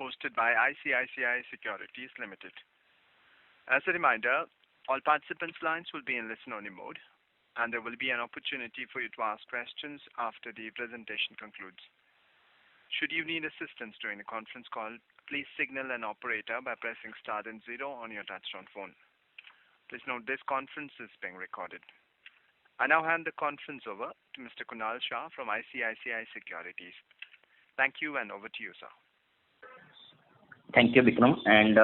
hosted by ICICI Securities Limited. As a reminder, all participants' lines will be in listen-only mode, and there will be an opportunity for you to ask questions after the presentation concludes. Should you need assistance during the conference call, please signal an operator by pressing star and 0 on your touchtone phone. Please note this conference is being recorded. I now hand the conference over to Mr. Kunal Shah from ICICI Securities. Thank you, and over to you, sir. Thank you, Vikram, and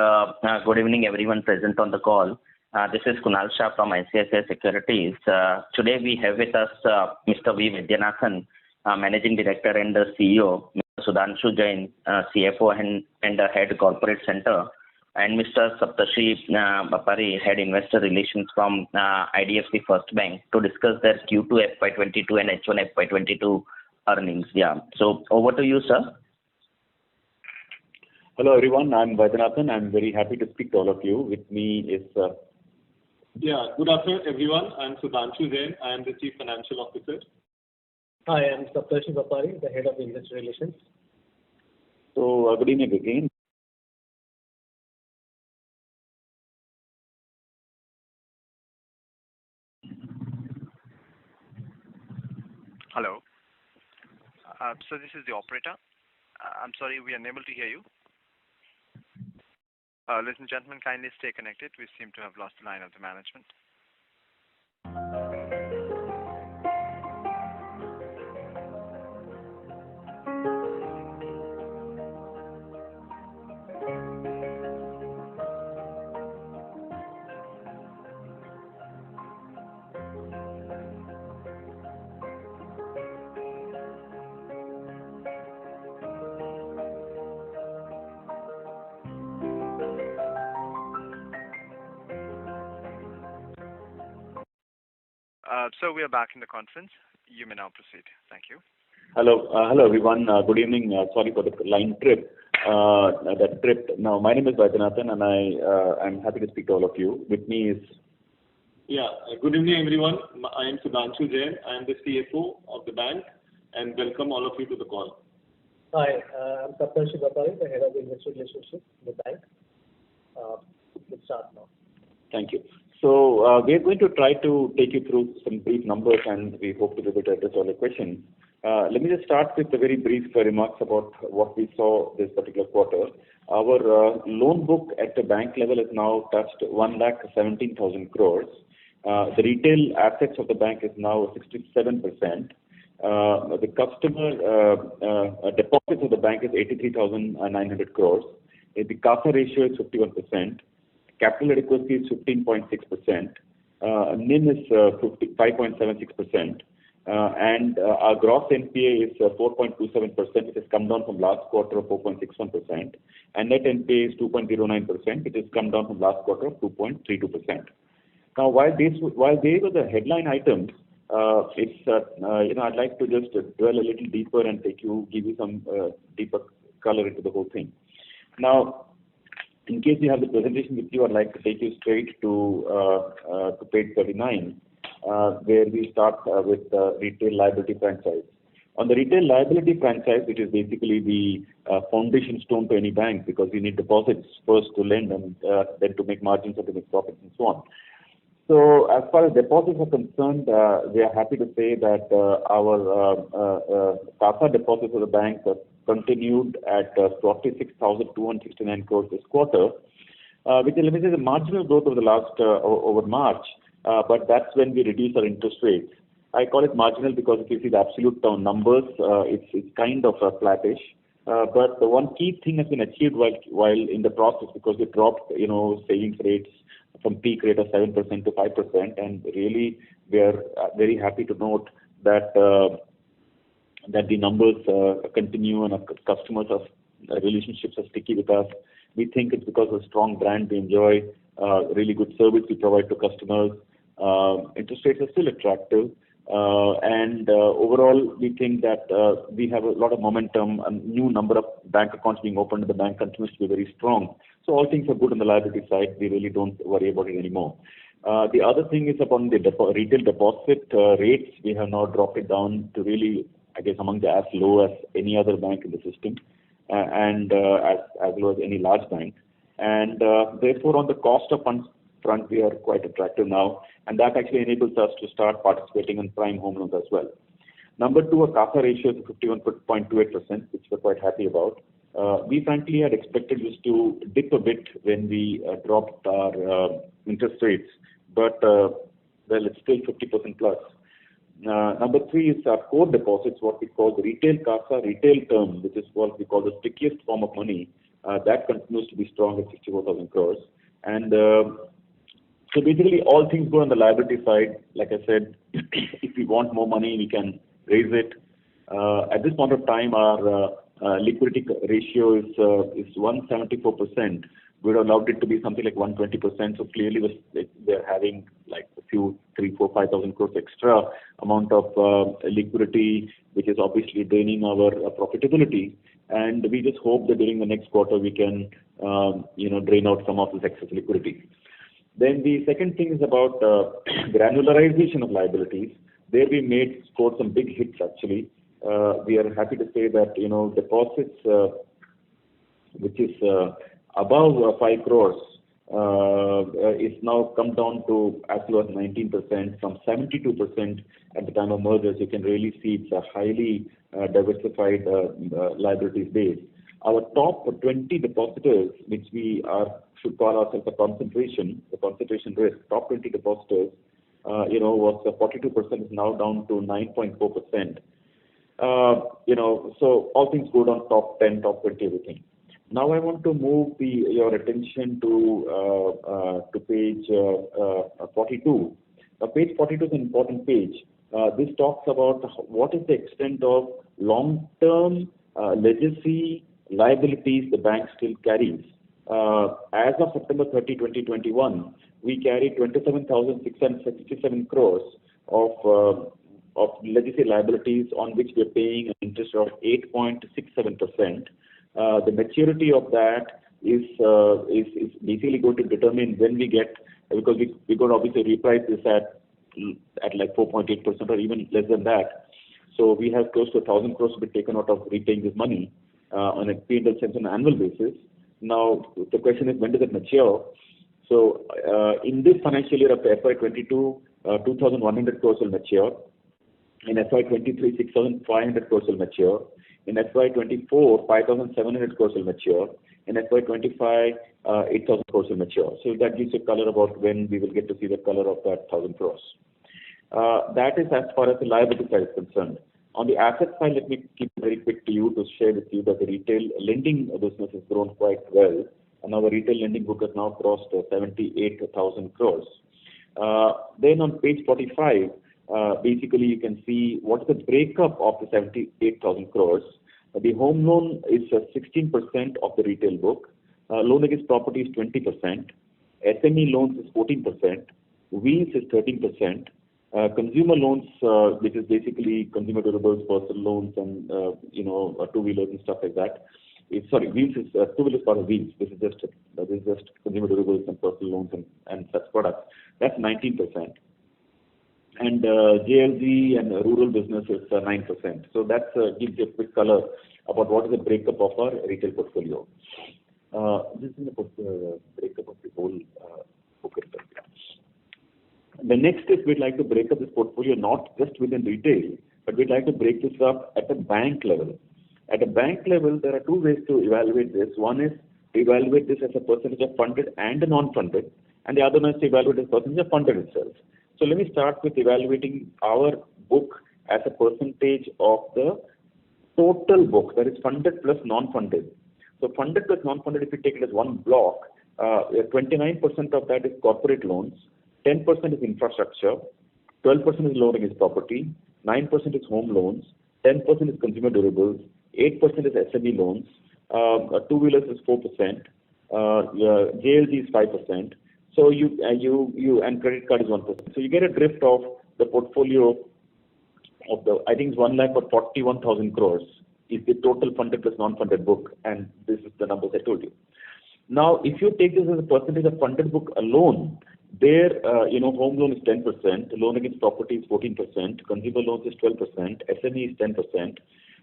good evening, everyone present on the call. This is Kunal Shah from ICICI Securities. Today we have with us Mr. V. Vaidyanathan, Managing Director and CEO, Mr. Sudhanshu Jain, CFO and Head Corporate Center, and Mr. Saptarshi Bapari, Head Investor Relations from IDFC First Bank, to discuss their Q2 FY22 and H1 FY22 earnings. So over to you, sir. Hello, everyone. I'm Vaidyanathan. I'm very happy to speak to all of you. With me is... Good afternoon, everyone. I'm Sudhanshu Jain. I am the Chief Financial Officer. Hi, I'm Saptarshi Bapari, the Head of Investor Relations. So, good evening again. Hello. So this is the operator. I'm sorry, we are unable to hear you. Ladies and gentlemen, kindly stay connected. We seem to have lost the line of the management. So we are back in the conference. You may now proceed. Thank you. Hello, everyone. Good evening. Sorry for the line trip. Now, my name is Vaidyanathan, and I'm happy to speak to all of you. With me is... Good evening, everyone. I am Sudhanshu Jain. I am the CFO of the bank, and welcome all of you to the call. Hi, I'm Saptarshi Bapari, the Head of Investor Relations in the bank. Let's start now. Thank you. So we are going to try to take you through some brief numbers, and we hope to be able to address all your questions. Let me just start with a very brief remarks about what we saw this particular quarter. Our loan book at the bank level has now touched 1,17,000 crores. The retail assets of the bank is now 67%. The customer deposits of the bank is 83,900 crores. The CASA ratio is 51%. Capital adequacy is 15.6%. NIM is 5.76%. And our gross NPA is 4.27%, which has come down from last quarter of 4.61%. And net NPA is 2.09%, which has come down from last quarter of 2.32%. Now, while these were the headline items, I'd like to just dwell a little deeper and give you some deeper color into the whole thing. Now, in case you have the presentation with you, I'd like to take you straight to page 39, where we start with the retail liability franchise. On the retail liability franchise, which is basically the foundation stone to any bank, because you need deposits first to lend and then to make margins and to make profits and so on. So as far as deposits are concerned, we are happy to say that our CASA deposits of the bank continued at 46,269 crores this quarter, which is a marginal growth over the last over March, but that's when we reduced our interest rates. I call it marginal because if you see the absolute numbers, it's kind of flattish. But the one key thing has been achieved while in the process, because we dropped savings rates from peak rate of 7% to 5%, and really we are very happy to note that the numbers continue and our customers' relationships are sticky with us. We think it's because of a strong brand we enjoy, really good service we provide to customers. Interest rates are still attractive, and overall we think that we have a lot of momentum. A new number of bank accounts being opened in the bank continues to be very strong. So all things are good on the liability side. We really don't worry about it anymore. The other thing is upon the retail deposit rates. We have now dropped it down to really, I guess, among the as low as any other bank in the system. and as well as any large bank. And therefore, on the cost of funds front, we are quite attractive now, and that actually enables us to start participating in prime home loans as well. Number two, a CASA ratio is 51.28%, which we're quite happy about. We frankly had expected this to dip a bit when we dropped our interest rates, but well, it's still 50% plus. Number three is our core deposits, what we call the retail CASA, retail term, which is what we call the stickiest form of money. That continues to be strong at 64,000 crores. And so basically, all things go on the liability side. Like I said, if we want more money, we can raise it. At this point of time, our liquidity ratio is 174%. We would have loved it to be something like 120%. So clearly, we're having like a few 3, 4, 5,000 crores extra amount of liquidity, which is obviously draining our profitability. And we just hope that during the next quarter we can, drain out some of this excess liquidity. Then the second thing is about granularization of liabilities. There we scored some big hits actually. We are happy to say that deposits, which is above 5 crores, is now come down to as low as 19% from 72% at the time of mergers. You can really see it's a highly diversified liabilities base. Our top 20 depositors, which we should call ourselves the concentration risk, top 20 depositors, was 42% is now down to 9.4%. So all things good on top 10, top 20, everything. Now I want to move your attention to page 42. Page 42 is an important page. This talks about what is the extent of long-term legacy liabilities the bank still carries. As of September 30, 2021, we carry 27,667 crores of legacy liabilities on which we are paying an interest of 8.67%. The maturity of that is basically going to determine when we get, because we're going to obviously reprice this at like 4.8% or even less than that. So we have close to 1,000 crores to be taken out of repaying this money on a P&L sense on an annual basis. Now the question is, when does it mature? So in this financial year of FY22, 2,100 crores will mature. In FY23, 6,500 crores will mature. In FY24, 5,700 crores will mature. In FY25, 8,000 crores will mature. So that gives you color about when we will get to see the color of that 1,000 crores. That is as far as the liability side is concerned. On the asset side, let me keep very quick to you to share with you that the retail lending business has grown quite well. And our retail lending book has now crossed 78,000 crores. Then on page 45, basically you can see what is the breakup of the 78,000 crores. The home loan is 16% of the retail book. Loan against property is 20%. SME loans is 14%. Wheels is 13%. Consumer loans, which is basically consumer durables, personal loans, and two-wheelers and stuff like that. Wheels is two-wheelers part of Wheels. This is just consumer durables and personal loans and such products. That's 19%. And JLG and rural business is 9%. So that gives you a quick color about what is the breakup of our retail portfolio. This is the breakup of the whole book itself. The next is we'd like to break up this portfolio not just within retail, but we'd like to break this up at a bank level. At a bank level, there are two ways to evaluate this. One is to evaluate this as a percentage of funded and non-funded, and the other one is to evaluate as a percentage of funded itself. So let me start with evaluating our book as a percentage of the total book, that is funded plus non-funded. So funded plus non-funded, if you take it as one block, 29% of that is corporate loans, 10% is infrastructure, 12% is loan against property, 9% is home loans, 10% is consumer durables, 8% is SME loans, two-wheelers is 4%, JLG is 5%. So and credit card is 1%. So you get a drift of the portfolio of I think it's 1,41,000 crores is the total funded plus non-funded book, and this is the numbers I told you. Now, if you take this as a percentage of funded book alone, there, home loan is 10%, loan against property is 14%, consumer loans is 12%, SME is 10%,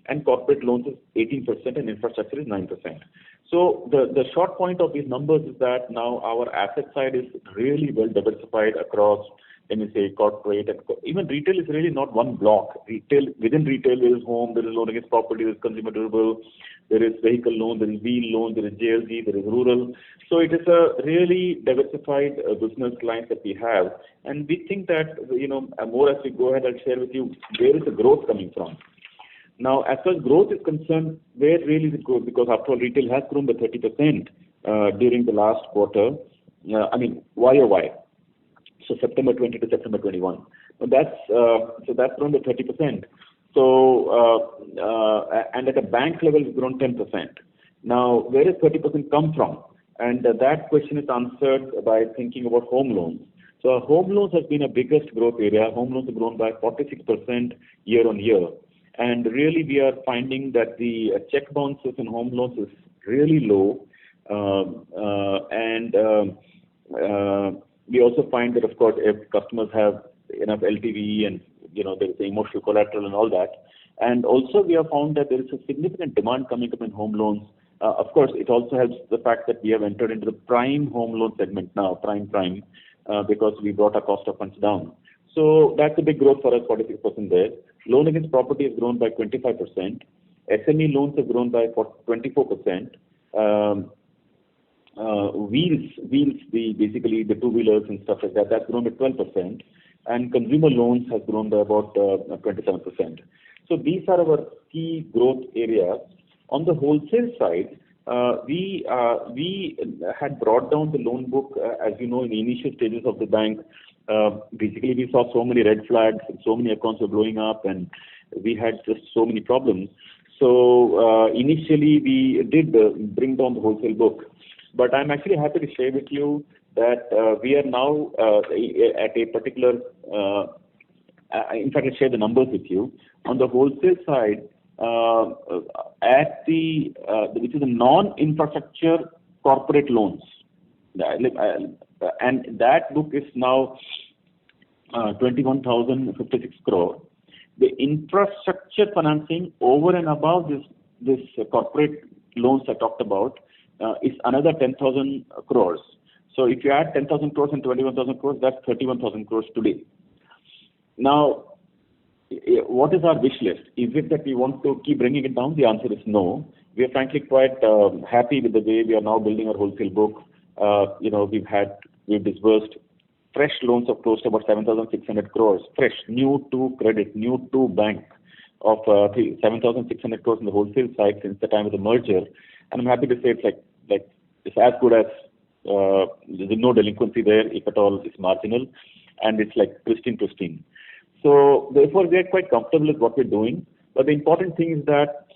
and corporate loans is 18%, and infrastructure is 9%. So the short point of these numbers is that now our asset side is really well diversified across, let me say, corporate and even retail is really not one block. Retail, within retail, there is home, there is loan against property, there is consumer durable, there is vehicle loan, there is wheel loan, there is JLG, there is rural. So it is a really diversified business lines that we have, and we think that more as we go ahead, I'll share with you where is the growth coming from. Now, as far as growth is concerned, where really is it growth? Because after all, retail has grown by 30% during the last quarter. YOY. So September 20 to September 21. That's grown by 30%. So and at a bank level, it's grown 10%. Now, where does 30% come from? And that question is answered by thinking about home loans. So home loans has been a biggest growth area. Home loans have grown by 46% year on year. And really, we are finding that the check bounces in home loans is really low. We also find that, of course, if customers have enough LTV and there is emotional collateral and all that. And also, we have found that there is a significant demand coming up in home loans. Of course, it also helps the fact that we have entered into the prime home loan segment now, prime, because we brought our cost of funds down. So that's a big growth for us, 46% there. Loan against property has grown by 25%. SME loans have grown by 24%. Wheels, basically the two-wheelers and stuff like that, that's grown by 12%. And consumer loans has grown by about 27%. So these are our key growth areas. On the wholesale side, we had brought down the loan book, as you know, in the initial stages of the bank. Basically, we saw so many red flags, and so many accounts were blowing up, and we had just so many problems. So initially, we did bring down the wholesale book. But I'm actually happy to share with you that we are now at a particular, in fact, I'll share the numbers with you. On the wholesale side, which is a non-infrastructure corporate loans, and that book is now 21,056 crore. The infrastructure financing over and above this corporate loans I talked about is another 10,000 crores. So if you add 10,000 crores and 21,000 crores, that's 31,000 crores today. Now, what is our wish list? Is it that we want to keep bringing it down? The answer is no. We are frankly quite happy with the way we are now building our wholesale book. We've disbursed fresh loans of close to about 7,600 crores, fresh, new to credit, new to bank, of 7,600 crores in the wholesale side since the time of the merger. And I'm happy to say it's as good as there's no delinquency there, if at all, it's marginal, and it's like pristine. So therefore, we are quite comfortable with what we're doing. But the important thing is that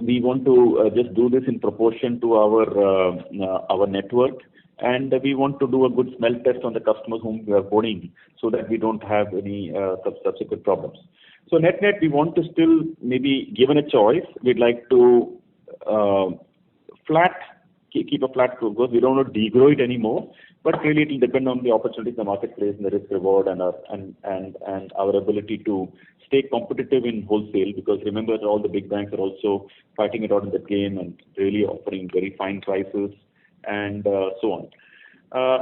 we want to just do this in proportion to our network, and we want to do a good smell test on the customers whom we are boarding, so that we don't have any subsequent problems. So net, we want to still, maybe given a choice, we'd like to keep a flat growth. We don't want to degrow it anymore, but really it will depend on the opportunities in the marketplace and the risk reward and our ability to stay competitive in wholesale, because remember that all the big banks are also fighting it out in the game and really offering very fine prices and so on.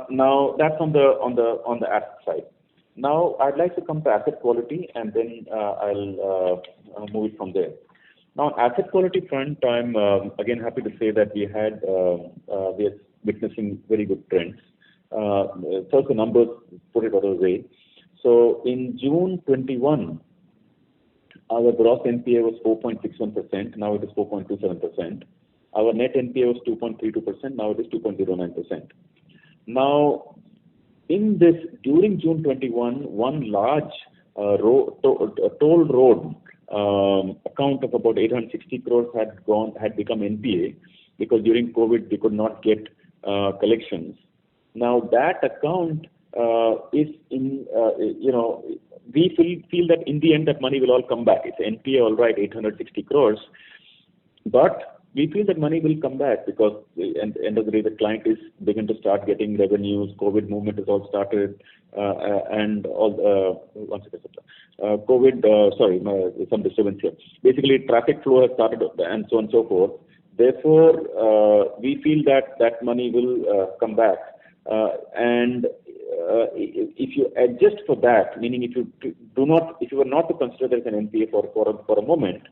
Now that's on the asset side. Now I'd like to come to asset quality, and then I'll move it from there. Now, asset quality front, I'm again happy to say that we are witnessing very good trends. First, the numbers put it other way. So in June 21, our gross NPA was 4.61%. Now it is 4.27%. Our net NPA was 2.32%. Now it is 2.09%. Now, during June 21, one large toll road account of about 860 crores had become NPA, because during COVID we could not get collections. Now that account is we feel that in the end that money will all come back. It's NPA, all right, 860 crores, but we feel that money will come back because at the end of the day, the client is begin to start getting revenues. COVID movement has all started, and all one second, some disturbance here. Basically, traffic flow has started, and so on and so forth. Therefore, we feel that money will come back, and if you adjust for that, meaning if you were not to consider there as an NPA for a moment,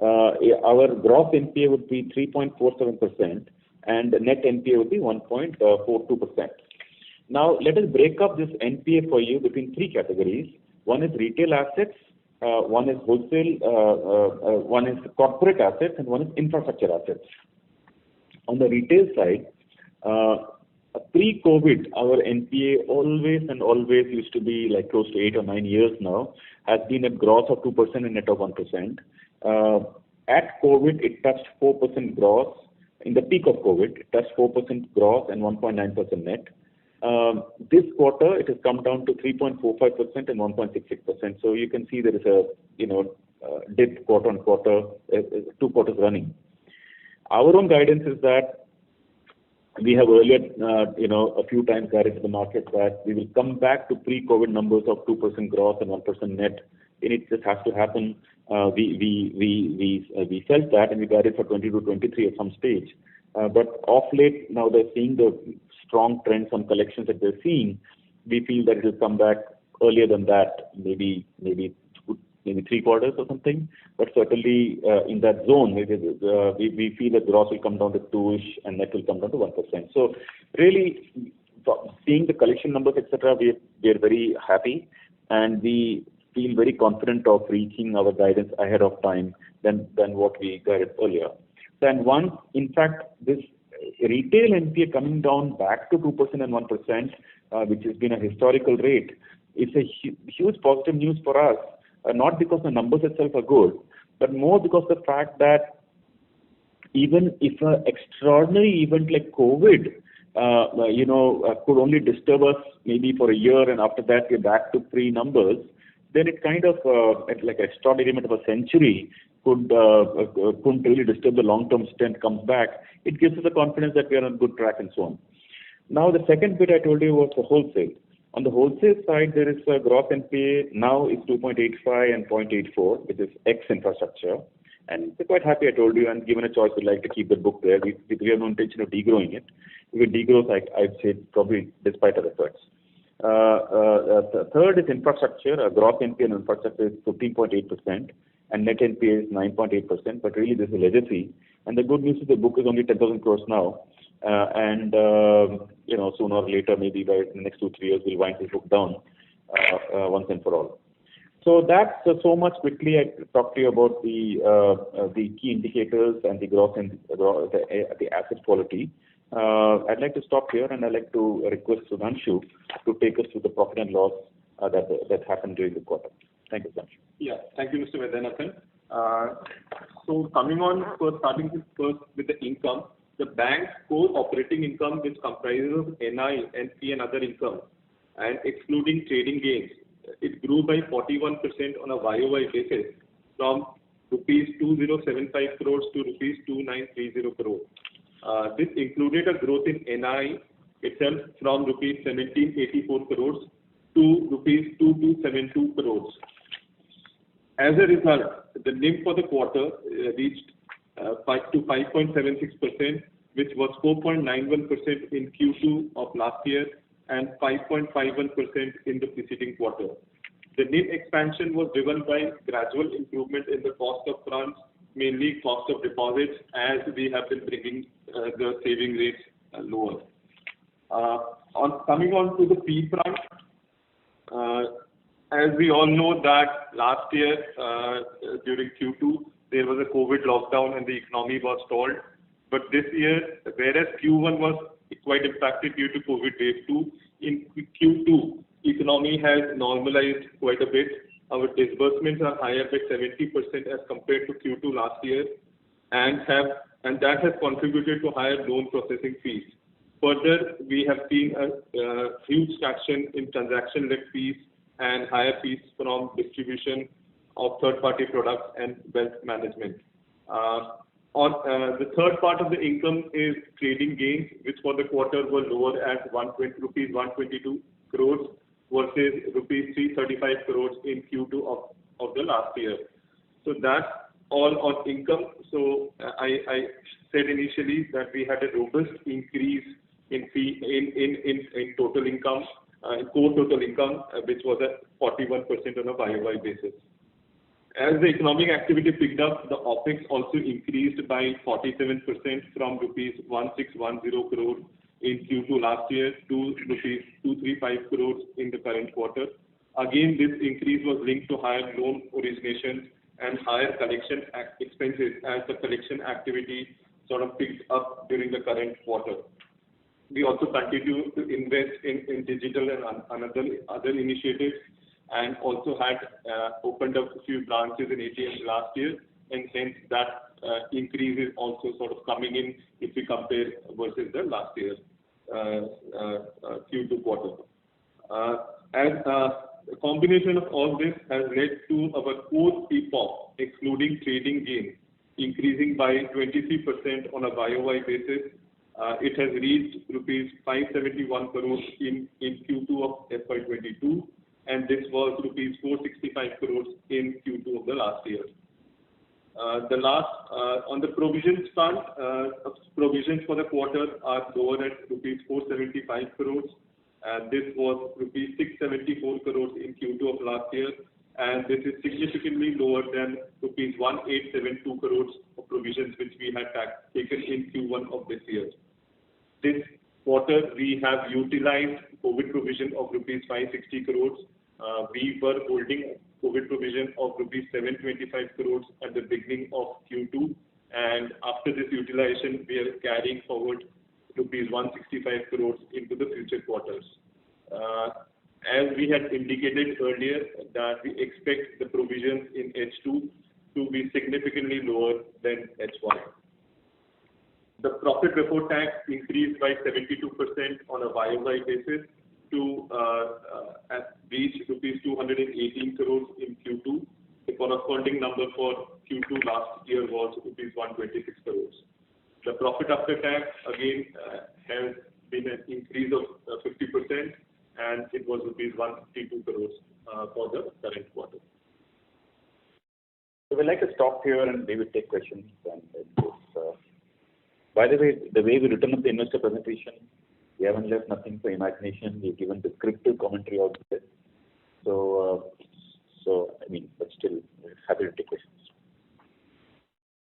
our gross NPA would be 3.47% and net NPA would be 1.42%. Now, let us break up this NPA for you between three categories. One is retail assets, one is wholesale, one is corporate assets, and one is infrastructure assets. On the retail side, pre-COVID, our NPA always used to be like close to 8 or 9 years now, has been a gross of 2% and net of 1%. At COVID, it touched 4% gross. In the peak of COVID, it touched 4% gross and 1.9% net. This quarter, it has come down to 3.45% and 1.66%. So you can see there is a dip quarter on quarter, 2 quarters running. Our own guidance is that we have earlier, a few times guided to the market that we will come back to pre-COVID numbers of 2% gross and 1% net. And it just has to happen. We felt that, and we guided for 22, 23 at some stage. But off late, now they're seeing the strong trends on collections that they're seeing. We feel that it will come back earlier than that, maybe 3 quarters or something. But certainly in that zone, we feel that gross will come down to 2-ish and net will come down to 1%. So really, seeing the collection numbers, etc., we are very happy, and we feel very confident of reaching our guidance ahead of time than what we guided earlier. And once, in fact, this retail NPA coming down back to 2% and 1%, which has been a historical rate, it's a huge positive news for us, not because the numbers itself are good, but more because the fact that even if an extraordinary event like COVID, could only disturb us maybe for a year, and after that we're back to pre-numbers, then it kind of, like an extraordinary event of a century, couldn't really disturb the long-term strength comes back. It gives us the confidence that we are on good track and so on. Now, the second bit I told you was the wholesale. On the wholesale side, there is a gross NPA now is 2.85 and 0.84, which is ex-infrastructure. And we're quite happy, I told you, and given a choice, we'd like to keep the book there. We have no intention of degrowing it. If it degrows, I'd say probably despite our efforts. The third is infrastructure. Gross NPA in infrastructure is 15.8%, and net NPA is 9.8%. But really, this is a legacy. And the good news is the book is only 10,000 crores now, sooner or later, maybe by the next 2-3 years, we'll wind this book down once and for all. So that's so much quickly. I talked to you about the key indicators and the gross and the asset quality. I'd like to stop here, and I'd like to request Sudhanshu to take us through the profit and loss that happened during the quarter. Thank you, Sudhanshu. Yeah, thank you, Mr. Vaidyanathan. So coming on, starting with the income, the bank's core operating income, which comprises of NI, NP, and other income, and excluding trading gains, it grew by 41% on a YOY basis from rupees 2075 crores to rupees 2930 crores. This included a growth in NI itself from rupees 1784 crores to rupees 2272 crores. As a result, the NIM for the quarter reached 5.76%, which was 4.91% in Q2 of last year and 5.51% in the preceding quarter. The NIM expansion was driven by gradual improvement in the cost of funds, mainly cost of deposits, as we have been bringing the saving rates lower. Coming on to the fee front, as we all know that last year during Q2, there was a COVID lockdown and the economy was stalled. But this year, whereas Q1 was quite impacted due to COVID wave 2, in Q2, economy has normalized quite a bit. Our disbursements are higher by 70% as compared to Q2 last year, and that has contributed to higher loan processing fees. Further, we have seen a huge traction in transaction-led fees and higher fees from distribution of third-party products and wealth management. The third part of the income is trading gains, which for the quarter were lower at rupees 122 crores versus rupees 335 crores in Q2 of the last year. So that's all on income. So I said initially that we had a robust increase in total income, core total income, which was at 41% on a YOY basis. As the economic activity picked up, the OPEX also increased by 47% from rupees 1610 crores in Q2 last year to rupees 235 crores in the current quarter. Again, this increase was linked to higher loan origination and higher collection expenses as the collection activity sort of picked up during the current quarter. We also continue to invest in digital and other initiatives, and also had opened up a few branches in ATMs last year, and hence that increase is also sort of coming in if we compare versus the last year Q2 quarter. The combination of all this has led to our core PPOP, excluding trading gains, increasing by 23% on a YOY basis. It has reached rupees 571 crores in Q2 of FY22, and this was rupees 465 crores in Q2 of the last year. On the provisions front, provisions for the quarter are lower at rupees 475 crores. This was rupees 674 crores in Q2 of last year, and this is significantly lower than rupees 1872 crores of provisions which we had taken in Q1 of this year. This quarter, we have utilized COVID provision of rupees 560 crores. We were holding COVID provision of rupees 725 crores at the beginning of Q2, and after this utilization, we are carrying forward rupees 165 crores into the future quarters. As we had indicated earlier, that we expect the provisions in H2 to be significantly lower than H1. The profit before tax increased by 72% on a YOY basis to reach rupees 218 crores in Q2. The corresponding number for Q2 last year was rupees 126 crores. The profit after tax again has been an increase of 50%, and it was rupees 152 crores for the current quarter. So we'd like to stop here and maybe take questions. By the way we written up the investor presentation, we haven't left nothing for imagination. We've given descriptive commentary out there. So but still, we're happy to take questions.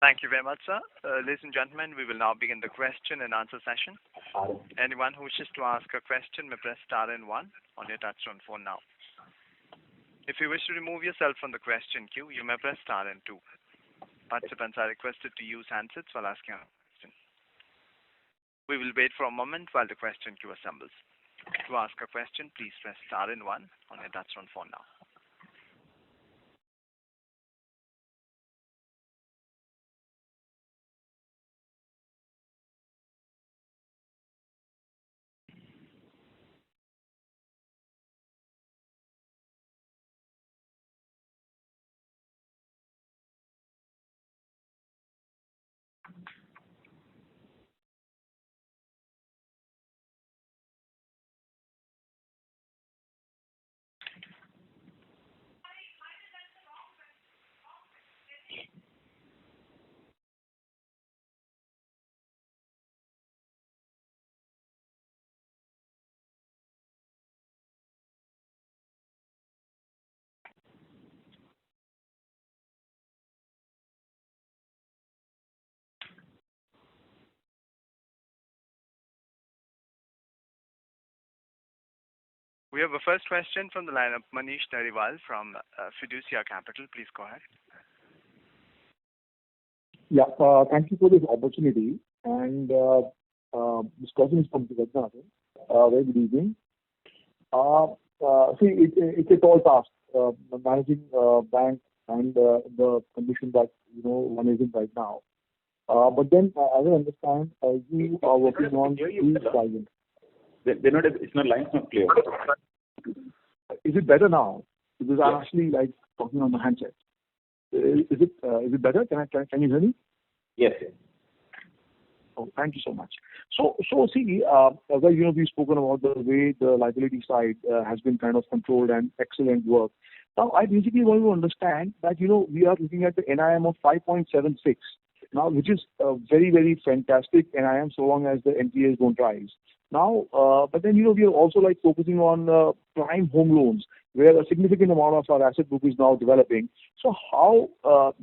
Thank you very much, sir. Ladies and gentlemen, we will now begin the question and answer session. Anyone who wishes to ask a question may press star and 1 on your touchtone phone now. If you wish to remove yourself from the question queue, you may press star and 2. Participants are requested to use handsets while asking a question. We will wait for a moment while the question queue assembles. To ask a question, please press star and 1 on your touchtone phone now. We have a first question from the line of Manish Nariwal from Fiducia Capital. Please go ahead. Yeah, thank you for this opportunity. And this question is from Vivekanand. Very good evening. It's a tall task managing bank and the condition that one is in right now. But then, as I understand, you are working on these guidance. Line's not clear. Is it better now? Because I'm actually talking on the handset. Is it better? Can you hear me? Yes, yes. Oh, thank you so much. So see, well, we've spoken about the way the liability side has been kind of controlled and excellent work. Now, I basically want to understand that, we are looking at the NIM of 5.76 now, which is a very, very fantastic NIM so long as the NPAs don't rise. Now, but then, we are also like focusing on prime home loans, where a significant amount of our asset book is now developing. So how,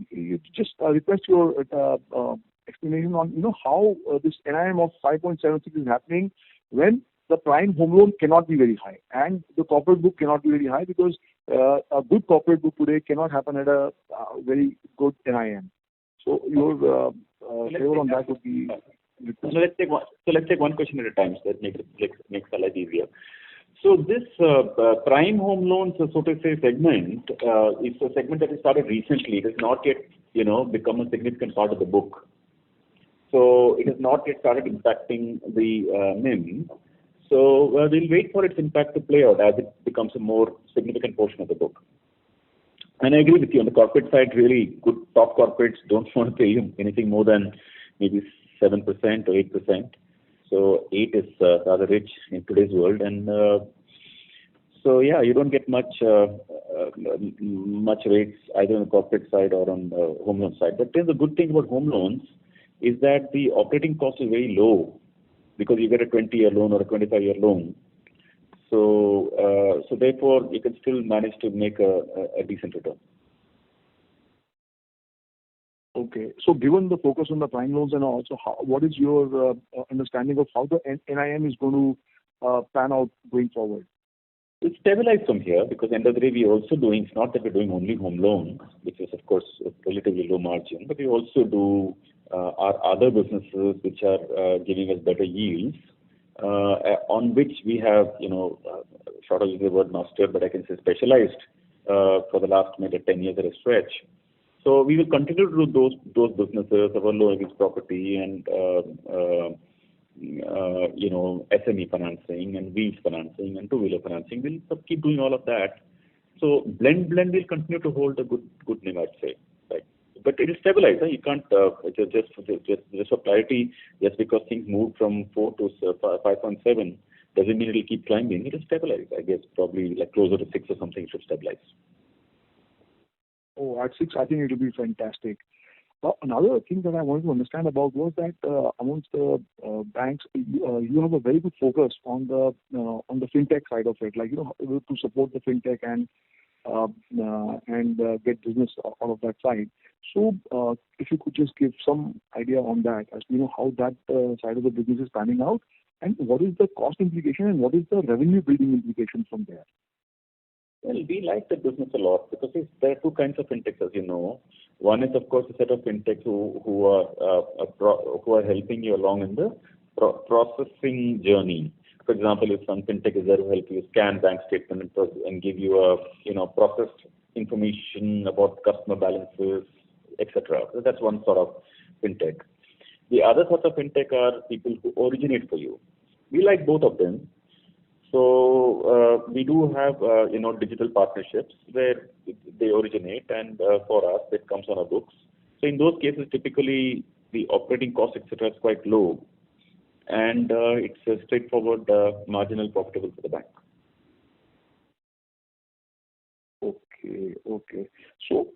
you just request your explanation on, how this NIM of 5.76 is happening when the prime home loan cannot be very high and the corporate book cannot be very high, because a good corporate book today cannot happen at a very good NIM. So your favor on that would be. So let's take one question at a time. So that makes our life easier. So this prime home loans, so to say, segment is a segment that has started recently. It has not yet, become a significant part of the book. So it has not yet started impacting the NIM. So we'll wait for its impact to play out as it becomes a more significant portion of the book. And I agree with you on the corporate side. Really good top corporates don't want to pay you anything more than maybe 7% or 8%. So 8 is rather rich in today's world, and so yeah, you don't get much rates either on the corporate side or on the home loan side. But then the good thing about home loans is that the operating cost is very low because you get a 20-year loan or a 25-year loan. So therefore, you can still manage to make a decent return. Okay. So given the focus on the prime loans and also, what is your understanding of how the NIM is going to pan out going forward? It's stabilized from here because end of the day we're also doing, it's not that we're doing only home loans, which is of course a relatively low margin, but we also do our other businesses which are giving us better yields, on which we have, short of the word master, but I can say specialized for the last maybe 10 years at a stretch. So we will continue to do those businesses, our low risk property and SME financing and wheels financing and two-wheeler financing. We'll keep doing all of that. So blend will continue to hold a good NIM, I'd say. Right? But it is stabilized. You can't just for clarity. Just because things moved from 4 to 5.7 doesn't mean it will keep climbing. It is stabilized. I guess probably like closer to 6 or something it should stabilize. Oh, at 6, I think it will be fantastic. Another thing that I wanted to understand about was that amongst the banks, you have a very good focus on the fintech side of it, like to support the fintech and get business out of that side. So, if you could just give some idea on that, as how that side of the business is panning out, and what is the cost implication and what is the revenue building implication from there? Well, we like the business a lot because there are two kinds of fintechs, as you know. One is, of course, a set of fintechs who are helping you along in the processing journey. For example, if some fintech is there to help you scan bank statement and give you a processed information about customer balances, etc. So that's one sort of fintech. The other sort of fintech are people who originate for you. We like both of them. So we do have digital partnerships where they originate, and for us it comes on our books. So in those cases, typically the operating cost etc. is quite low, and it's a straightforward marginal profitable for the bank. Okay. So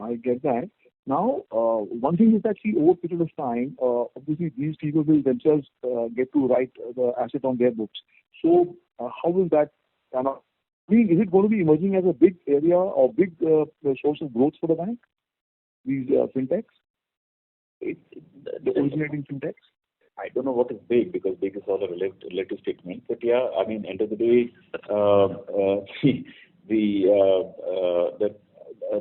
I get that. Now, one thing is that over a period of time, obviously these people will themselves get to write the asset on their books. So, how will that kind of? I mean, is it going to be emerging as a big area or big source of growth for the bank? These fintechs, the originating fintechs. I don't know what is big because big is all a relative statement. But yeah, I mean, end of the day,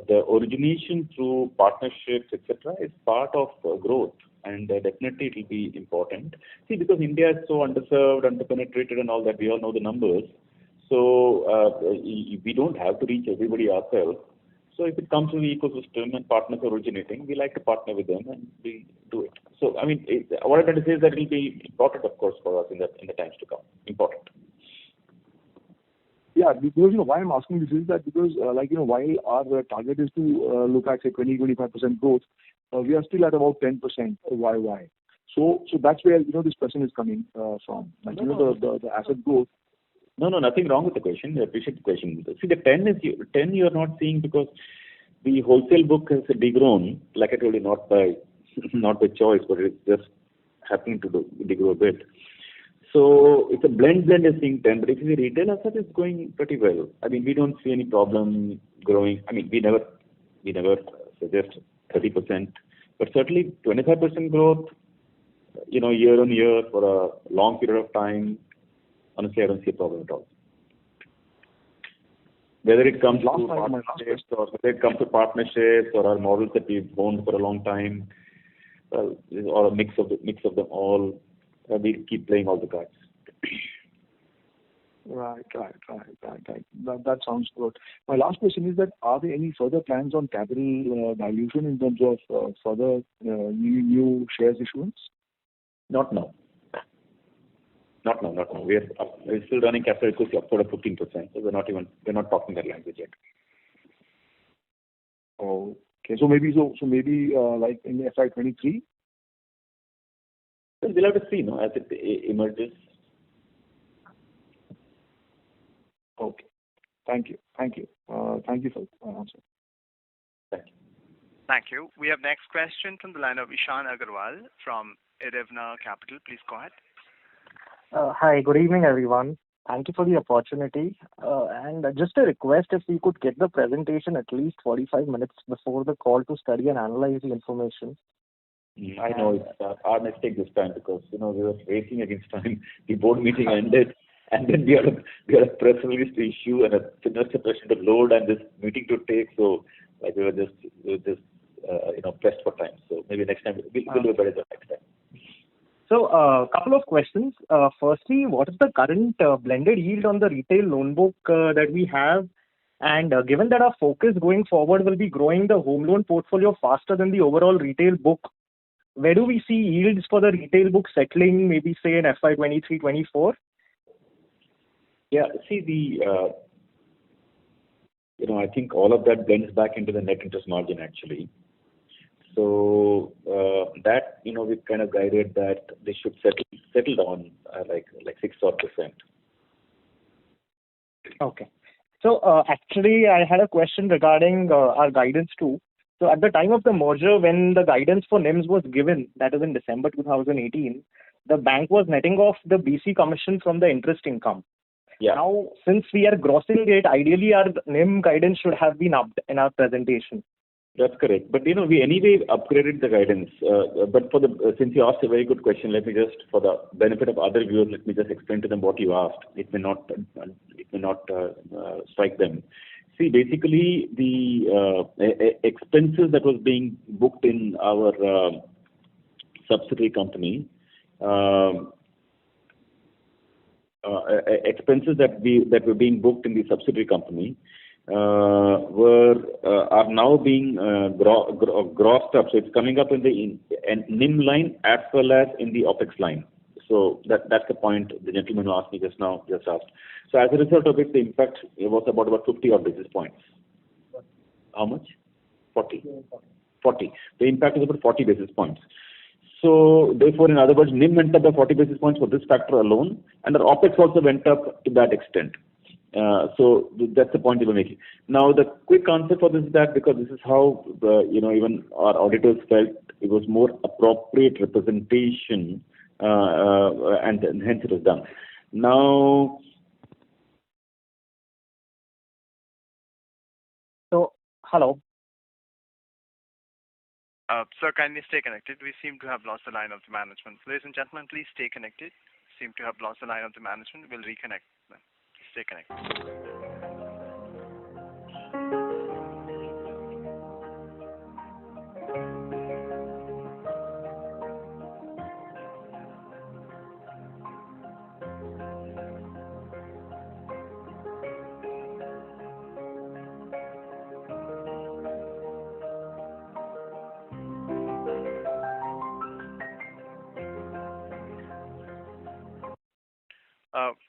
the origination through partnerships, etc., is part of growth, and definitely it will be important. See, because India is so underserved, underpenetrated, and all that, we all know the numbers. So we don't have to reach everybody ourselves. So if it comes to the ecosystem and partners originating, we like to partner with them and we do it. So I mean, what I'm trying to say is that it will be important, of course, for us in the times to come. Important. Yeah, because why I'm asking this is that because while our target is to look at say 20-25% growth, we are still at about 10% YY. So that's where this question is coming from. Like the asset growth. No, nothing wrong with the question. I appreciate the question. See, the 10 you're not seeing because the wholesale book has degrown, like I told you, not by choice, but it's just happening to degrow a bit. So it's a blend is seeing 10, but if you see retail asset is going pretty well. I mean, we don't see any problem growing. I mean, we never suggest 30%, but certainly 25% growth, year on year for a long period of time. Honestly, I don't see a problem at all. Whether it comes to partnerships or our models that we've owned for a long time, or a mix of them all, we keep playing all the cards. Right. That sounds good. My last question is that are there any further plans on capital dilution in terms of further new shares issuance? Not now. We're still running capital equity upward of 15%. So we're not talking that language yet. Okay. So maybe like in FY23. We'll have to see, as it emerges. Okay. Thank you. Thank you for the answer. Thank you. Thank you. We have next question from the line of Ishan Agarwal from Erevna Capital. Please go ahead. Hi, good evening, everyone. Thank you for the opportunity. And just a request, if we could get the presentation at least 45 minutes before the call to study and analyze the information. I know it's our mistake this time because we were racing against time. The board meeting ended, and then we had a press release to issue and a investor session to load and this meeting to take. So we were just pressed for time. So maybe next time we'll do better the next time. So, a couple of questions. Firstly, what is the current blended yield on the retail loan book that we have? And given that our focus going forward will be growing the home loan portfolio faster than the overall retail book, where do we see yields for the retail book settling, maybe say in FY23-24? Yeah, see I think all of that blends back into the net interest margin actually. So that we've kind of guided that they should settle down like 6%. Okay. So actually, I had a question regarding our guidance too. So at the time of the merger, when the guidance for NIMS was given, that is in December 2018, the bank was netting off the BC commission from the interest income. Yeah. Now, since we are grossing it, ideally our NIM guidance should have been upped in our presentation. That's correct. But we anyway upgraded the guidance. But since you asked a very good question, let me just, for the benefit of other viewers, let me just explain to them what you asked. It may not strike them. See, basically the expenses that was being booked in our subsidiary company, expenses that were being booked in the subsidiary company are now being grossed up. So it's coming up in the NIM line as well as in the OPEX line. So that's the point the gentleman who asked me just asked. So as a result of it, the impact was about 50 odd basis points. How much? 40. The impact is about 40 basis points. So therefore, in other words, NIM went up by 40 basis points for this factor alone, and our OPEX also went up to that extent. So that's the point you were making. Now, the quick answer for this is that because this is how even our auditors felt it was more appropriate representation, and hence it was done. Now. So, hello. Sir, kindly stay connected. We seem to have lost the line of the management. Ladies and gentlemen, please stay connected. Seem to have lost the line of the management. We'll reconnect them. Stay connected.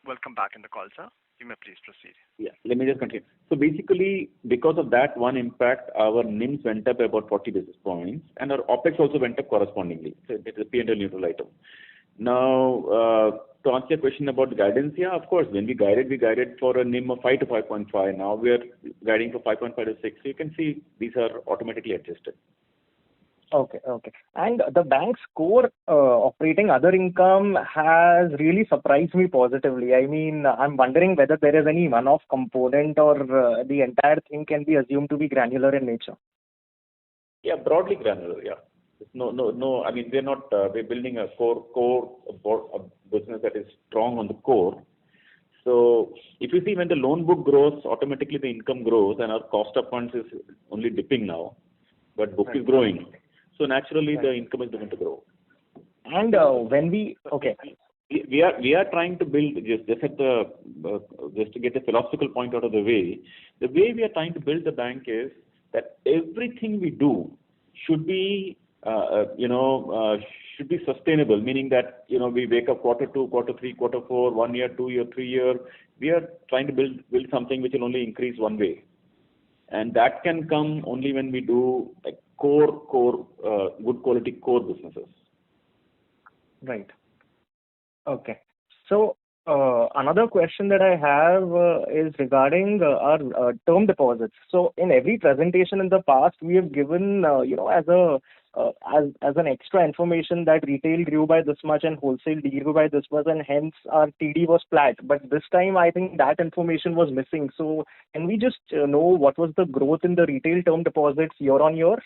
Welcome back in the call, sir. You may please proceed. Yeah, let me just continue. So basically, because of that one impact, our NIMs went up by about 40 basis points, and our OpEx also went up correspondingly. So it is a P&L neutral item. Now, to answer your question about the guidance, yeah, of course, when we guided for a NIM of 5 to 5.5. Now we are guiding for 5.5 to 6. So you can see these are automatically adjusted. Okay. And the bank's core operating other income has really surprised me positively. I mean, I'm wondering whether there is any one-off component or the entire thing can be assumed to be granular in nature. Yeah, broadly granular, yeah. No. I mean, we're not. We're building a core business that is strong on the core. So if you see when the loan book grows, automatically the income grows, and our cost of funds is only dipping now, but book is growing. So naturally, the income is going to grow. And when we we are trying to build just to get the philosophical point out of the way. The way we are trying to build the bank is that everything we do should be should be sustainable. Meaning that we wake up quarter 2, quarter 3, quarter 4, 1 year, 2 year, 3 year. We are trying to build something which will only increase one way, and that can come only when we do like core good quality core businesses. Right. Okay. So another question that I have is regarding our term deposits. So in every presentation in the past, we have given as an extra information that retail grew by this much and wholesale grew by this much, and hence our TD was flat. But this time, I think that information was missing. So can we just know what was the growth in the retail term deposits year on year?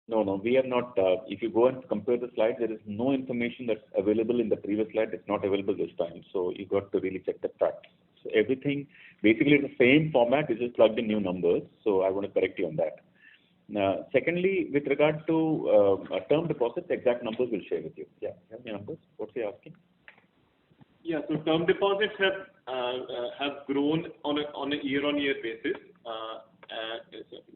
No, we have not. If you go and compare the slides, there is no information that's available in the previous slide. It's not available this time. So you got to really check the facts. So everything basically is the same format. It's just plugged in new numbers. So I want to correct you on that. Secondly, with regard to term deposits, exact numbers we'll share with you. Yeah, have the numbers. What's he asking? Yeah, so term deposits have grown on a year-on-year basis.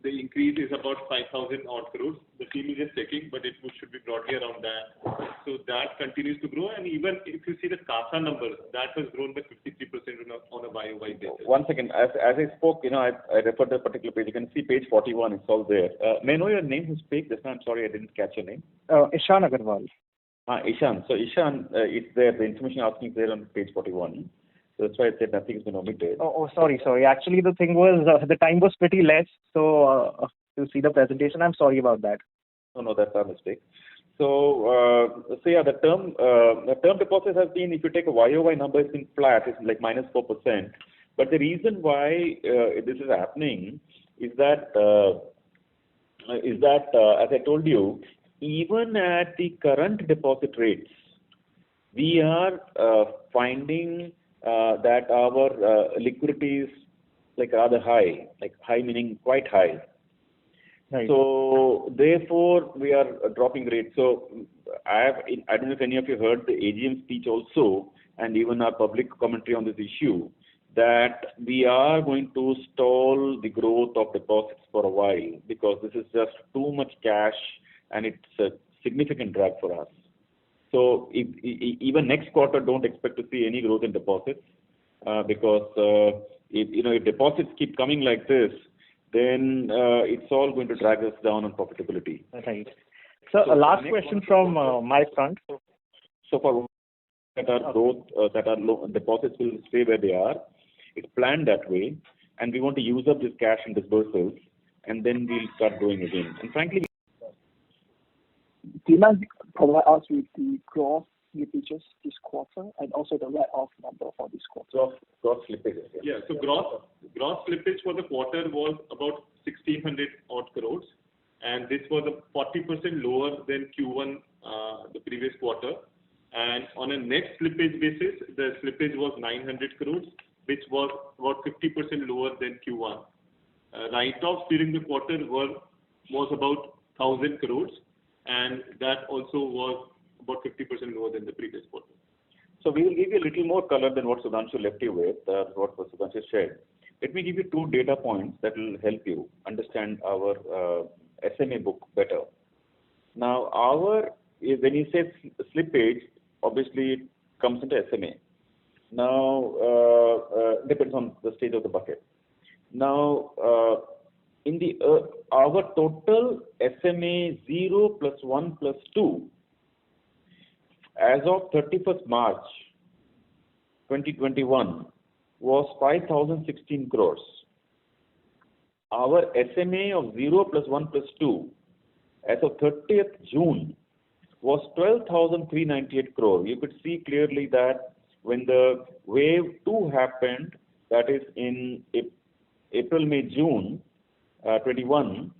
The increase is about 5,000 odd crores. The team is just checking, but it should be broadly around that. So that continues to grow, and even if you see the CASA numbers, that has grown by 53% on a YOY basis. One second, as I spoke, I referred to a particular page. You can see page 41. It's all there. May I know your name? Who speaks? I'm sorry, I didn't catch your name. Ishan Agarwal. Ishan. So Ishan, it's there. The information asking is there on page 41. So that's why I said nothing has been omitted. Oh, sorry. Actually, the thing was the time was pretty less, so to see the presentation, I'm sorry about that. No, that's our mistake. So yeah, the term deposits has been, if you take a YOY number, it's been flat. It's like -4%. But the reason why this is happening is that as I told you, even at the current deposit rates, we are finding that our liquidity is like rather high, like high meaning quite high. Right. So therefore we are dropping rates. So I don't know if any of you heard the AGM speech also, and even our public commentary on this issue, that we are going to stall the growth of deposits for a while because this is just too much cash and it's a significant drag for us. So even next quarter, don't expect to see any growth in deposits because if deposits keep coming like this, then it's all going to drag us down on profitability. Right. So last question from my front. So for that our growth, that our deposits will stay where they are, it's planned that way, and we want to use up this cash in disbursements, and then we'll start growing again. And frankly, do you mind provide us with the gross slippages this quarter and also the write-off number for this quarter? Gross slippages. Yeah, so gross slippage for the quarter was about 1,600 odd crores, and this was a 40% lower than Q1, the previous quarter. And on a net slippage basis, the slippage was 900 crores, which was about 50% lower than Q1. Write-offs during the quarter was about 1,000 crores, and that also was about 50% lower than the previous quarter. So we will give you a little more color than what Sudhanshu left you with, what Sudhanshu shared. Let me give you 2 data points that will help you understand our SMA book better. Now, when you say slippage, obviously it comes into SMA. Now, depends on the stage of the bucket. Now, in the our total SMA 0 plus 1 plus 2 as of 31st March 2021 was 5,016 crores. Our SMA of 0 plus 1 plus 2 as of 30th June was 12,398 crore. You could see clearly that when the wave 2 happened, that is in April, May, June 21,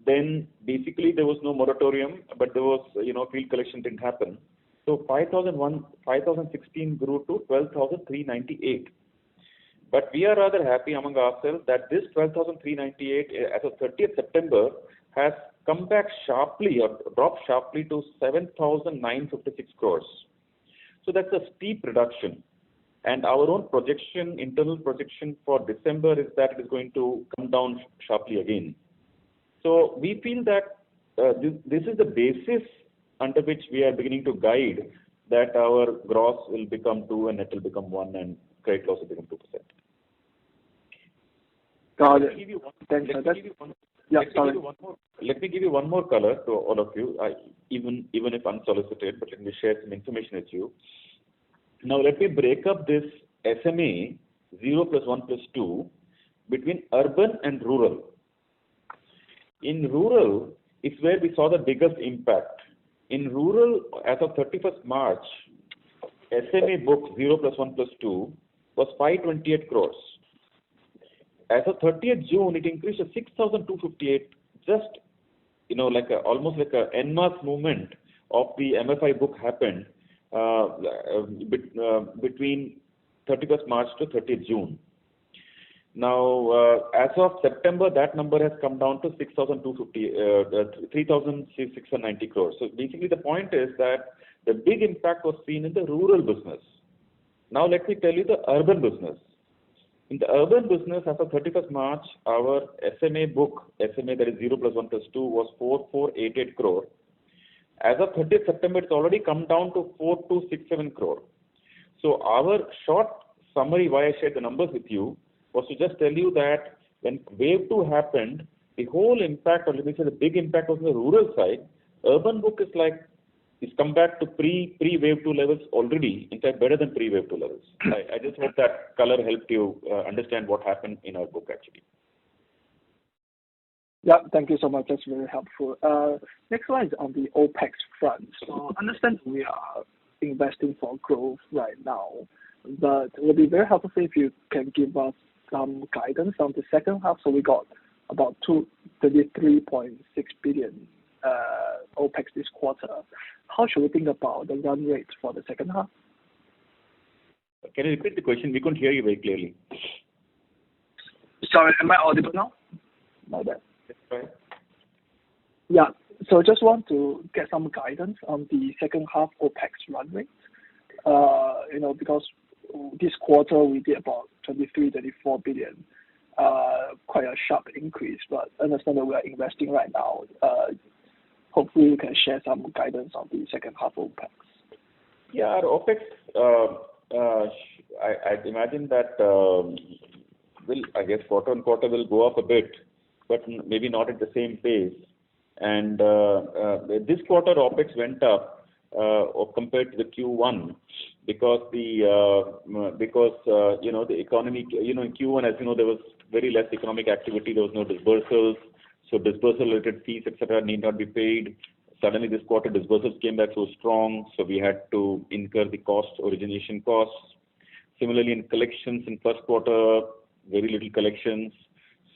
then basically there was no moratorium, but there was, field collection didn't happen. So 5,016 grew to 12,398. But we are rather happy among ourselves that this 12,398 as of 30th September has come back sharply or dropped sharply to 7,956 crores. So that's a steep reduction. And our own projection, internal projection for December is that it is going to come down sharply again. So we feel that this is the basis under which we are beginning to guide that our gross will become 2 and net will become 1 and credit loss will become 2%. Got it. Let me give you one, Thanks, let sir. me give you one, Yeah, let me sorry. give you one more. Let me give you one more color to all of you, even if unsolicited, but let me share some information with you. Now let me break up this SMA 0 plus 1 plus 2 between urban and rural. In rural, it's where we saw the biggest impact. In rural, as of 31st March, SMA book 0 plus 1 plus 2 was 528 crores. As of 30th June, it increased to 6,258. Just, almost like a en masse movement of the MFI book happened between 31st March to 30th June. Now, as of September, that number has come down to 3,690 crores. So basically, the point is that the big impact was seen in the rural business. Now, let me tell you the urban business. In the urban business, as of 31st March, our SMA book, SMA that is 0 plus 1 plus 2, was 4,488 crore. As of 30th September, it's already come down to 4,267 crore. So our short summary why I shared the numbers with you was to just tell you that when wave 2 happened, the whole impact, or let me say the big impact was on the rural side. Urban book is it's come back to pre-wave 2 levels already, in fact better than pre-wave 2 levels. I just hope that color helped you understand what happened in our book actually. Yeah, thank you so much. That's very helpful. Next one is on the OPEX front. So I understand we are investing for growth right now, but it would be very helpful if you can give us some guidance on the second half. So we got about 33.6 billion OPEX this quarter. How should we think about the run rate for the second half? Can you repeat the question? We couldn't hear you very clearly. Sorry, am I audible now? My bad. That's right. Yeah, so just want to get some guidance on the second half OPEX run rate. Because this quarter we did about 24 billion, quite a sharp increase, but I understand that we are investing right now. Hopefully you can share some guidance on the second half OPEX. Yeah, our OPEX, I'd imagine that I guess quarter on quarter will go up a bit, but maybe not at the same pace. And this quarter OPEX went up compared to the Q1 because the economy, in Q1, as you know, there was very less economic activity. There was no disbursals, so disbursal related fees, etc., need not be paid. Suddenly this quarter disbursals came back so strong, so we had to incur the origination costs. Similarly, in collections in first quarter, very little collections.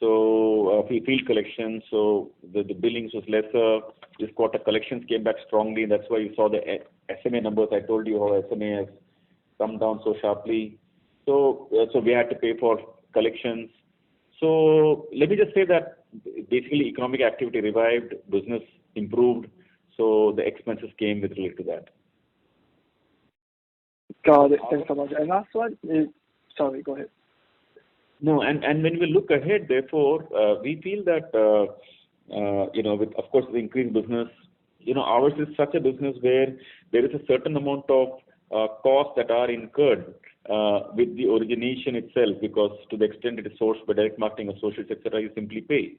So field collections, so the billings was lesser. This quarter collections came back strongly. That's why you saw the SMA numbers. I told you how SMA has come down so sharply. So we had to pay for collections. So let me just say that basically economic activity revived, business improved, so the expenses came with relate to that. Got it. Thanks so much. And last one is, sorry, go ahead. No, and when we look ahead, therefore, we feel that, with, of course, the increased business, ours is such a business where there is a certain amount of costs that are incurred with the origination itself, because to the extent it is sourced by direct marketing, associates, etc., you simply pay.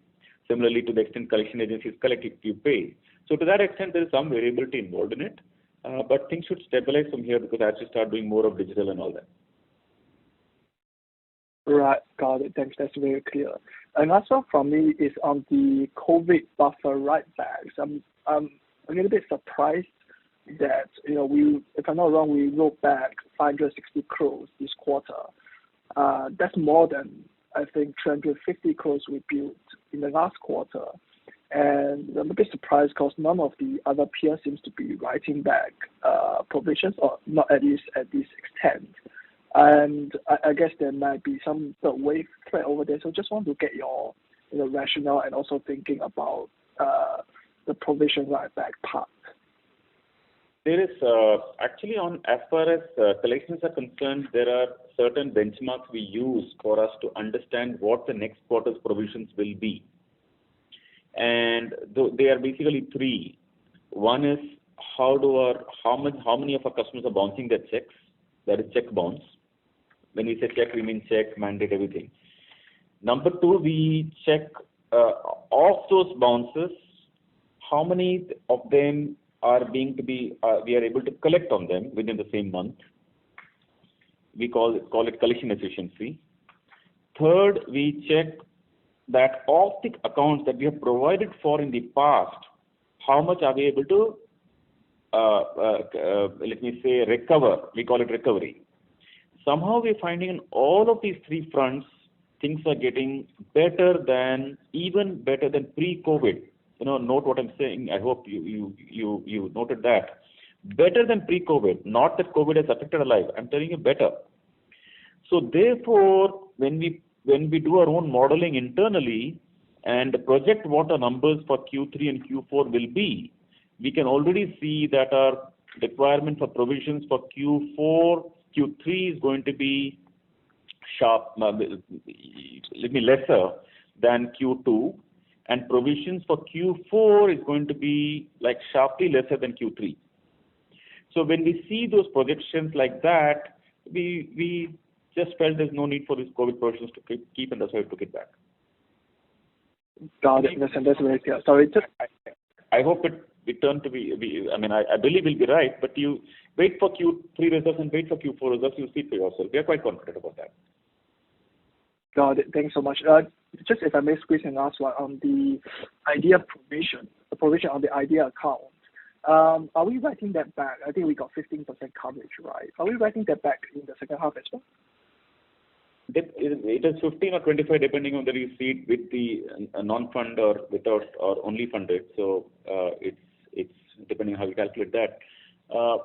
Similarly, to the extent collection agencies collect it, you pay. So to that extent, there is some variability involved in it, but things should stabilize from here because as you start doing more of digital and all that. Right, got it. Thanks. That's very clear. And last one from me is on the COVID buffer write-backs. I'm a little bit surprised that, if I'm not wrong, we wrote back 560 crores this quarter. That's more than, I think, 350 crores we built in the last quarter. And I'm a bit surprised because none of the other peers seems to be writing back provisions, or not at least at this extent. And I guess there might be some wave threat over there. So just want to get your rationale and also thinking about the provision write back part. There is actually, on as far as collections are concerned, there are certain benchmarks we use for us to understand what the next quarter's provisions will be. And they are basically three. One is how many of our customers are bouncing their checks, that is check bounce. When we say check, we mean check, mandate, everything. Number two, we check of those bounces, how many of them are we are able to collect on them within the same month. We call it collection efficiency. Third, we check that of the accounts that we have provided for in the past, how much are we able to, recover. We call it recovery. Somehow we're finding in all of these three fronts, things are getting even better than pre-COVID. Note what I'm saying. I hope you noted that. Better than pre-COVID. Not that COVID has affected our life. I'm telling you better. So therefore, when we do our own modeling internally and project what our numbers for Q3 and Q4 will be, we can already see that our requirement for provisions for Q3 is going to be lesser than Q2, and provisions for Q4 is going to be sharply lesser than Q3. So when we see those projections like that, we just felt there's no need for these COVID provisions to keep, and that's why we took it back. Got it. That's very clear. Sorry, I hope it turned to be. I believe we'll be right, but you wait for Q3 results and wait for Q4 results. You'll see for yourself. We are quite confident about that. Got it. Thanks so much. Just if I may squeeze in last one on the IDEA provision, the provision on the IDEA account. Are we writing that back? I think we got 15% coverage, right? Are we writing that back in the second half as well? It is 15 or 25 depending on the receipt with the non-fund or without or only funded. So it's depending how you calculate that.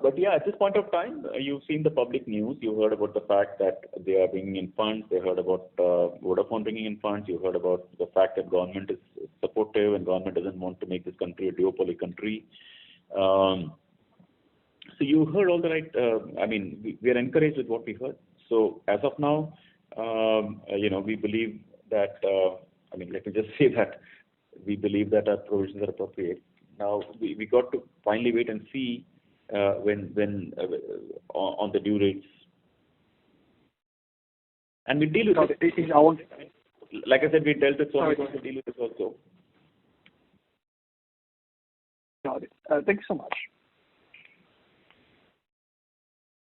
But yeah, at this point of time, you've seen the public news. You heard about the fact that they are bringing in funds. They heard about Vodafone bringing in funds. You heard about the fact that government is supportive and government doesn't want to make this country a duopoly country. So you heard all the right. We are encouraged with what we heard. So as of now, we believe that. Let me just say that we believe that our provisions are appropriate. Now we got to finally wait and see when on the due rates, and we deal with it. Like I said, we dealt with so we're going to deal with this also. Got it. Thank you so much.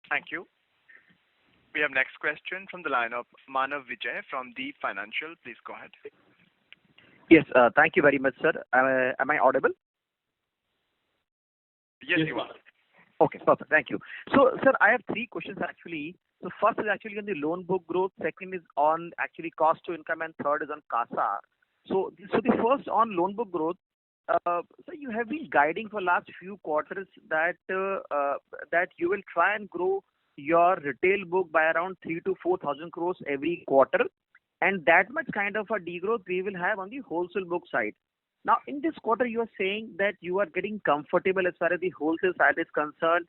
Thank you. We have next question from the line of Manav Vijay from Deep Financial. Please go ahead. Yes, thank you very much, sir. Am I audible? Yes, you are. Okay, perfect. Thank you. So, sir, I have three questions actually. So, first is actually on the loan book growth. Second is on actually cost to income, and third is on CASA. So the first on loan book growth. So you have been guiding for last few quarters that you will try and grow your retail book by around 3,000 to 4,000 crores every quarter, and that much kind of a degrowth we will have on the wholesale book side. Now, in this quarter, you are saying that you are getting comfortable as far as the wholesale side is concerned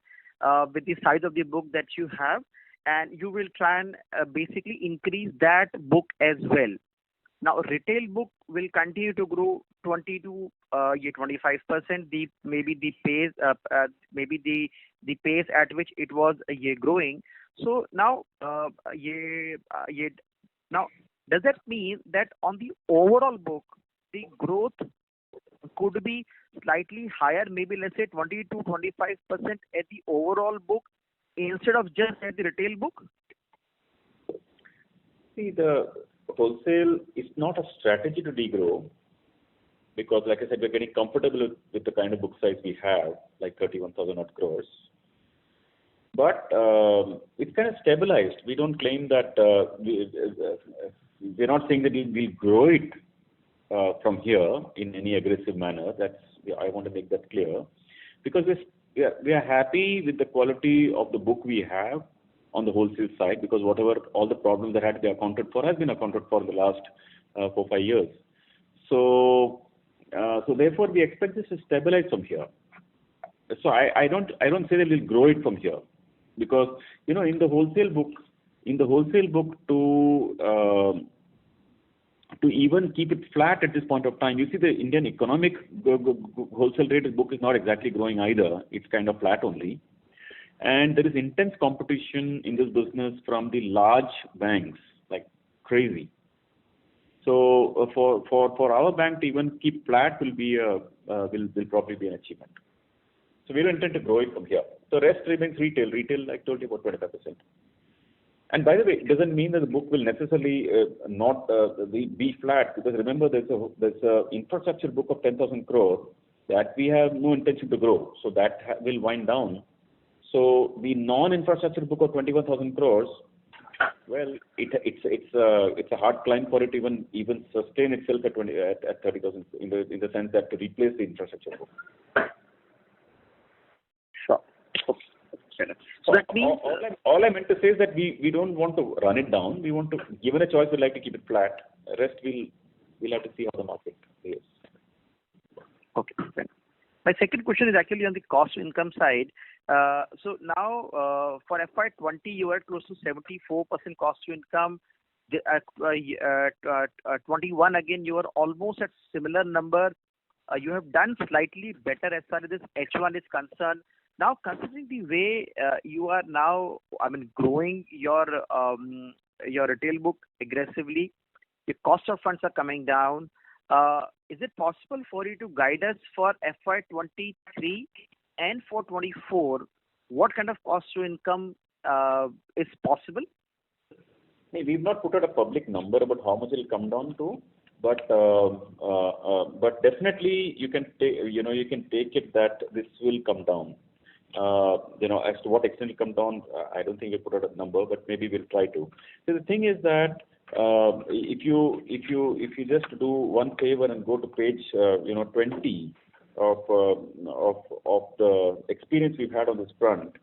with the size of the book that you have, and you will try and basically increase that book as well. Now, retail book will continue to grow 20 to 25%. Maybe the pace at which it was growing. So now, now does that mean that on the overall book, the growth could be slightly higher, maybe let's say 20 to 25% at the overall book instead of just at the retail book? See, the wholesale is not a strategy to degrow because, like I said, we're getting comfortable with the kind of book size we have, like 31,000 odd crores. But it's kind of stabilized. We don't claim that we're not saying that we'll grow it from here in any aggressive manner. I want to make that clear, because we are happy with the quality of the book we have on the wholesale side, because all the problems that had to be accounted for has been accounted for in the last 4-5 years. So therefore we expect this to stabilize from here. So I don't say that we'll grow it from here, because in the wholesale book to even keep it flat at this point of time, you see the Indian economic wholesale rate book is not exactly growing either. It's kind of flat only. And there is intense competition in this business from the large banks, like crazy. So for our bank to even keep flat will probably be an achievement. So we don't intend to grow it from here. The rest remains retail. Retail, I told you, about 25%. And by the way, it doesn't mean that the book will necessarily not be flat, because remember there's a infrastructure book of 10,000 crore that we have no intention to grow. So that will wind down. So the non-infrastructure book of 21,000 crores, well, it's a hard climb for it to even sustain itself at 30,000 in the sense that to replace the infrastructure book. Sure. So that means all I meant to say is that we don't want to run it down. We want to, given a choice, we'd like to keep it flat. The rest we'll have to see how the market is. Okay. My second question is actually on the cost to income side. So now for FY20 you are close to 74% cost to income. 21 again you are almost at similar number. You have done slightly better as far as this H1 is concerned. Now, considering the way you are now, growing your retail book aggressively, the cost of funds are coming down. Is it possible for you to guide us for FY23 and for 24? What kind of cost to income is possible? We've not put out a public number about how much it will come down to, but definitely you can take it that this will come down. As to what extent it will come down, I don't think we put out a number, but maybe we'll try to. So the thing is that if you just do one favor and go to page 20 of the experience we've had on this front,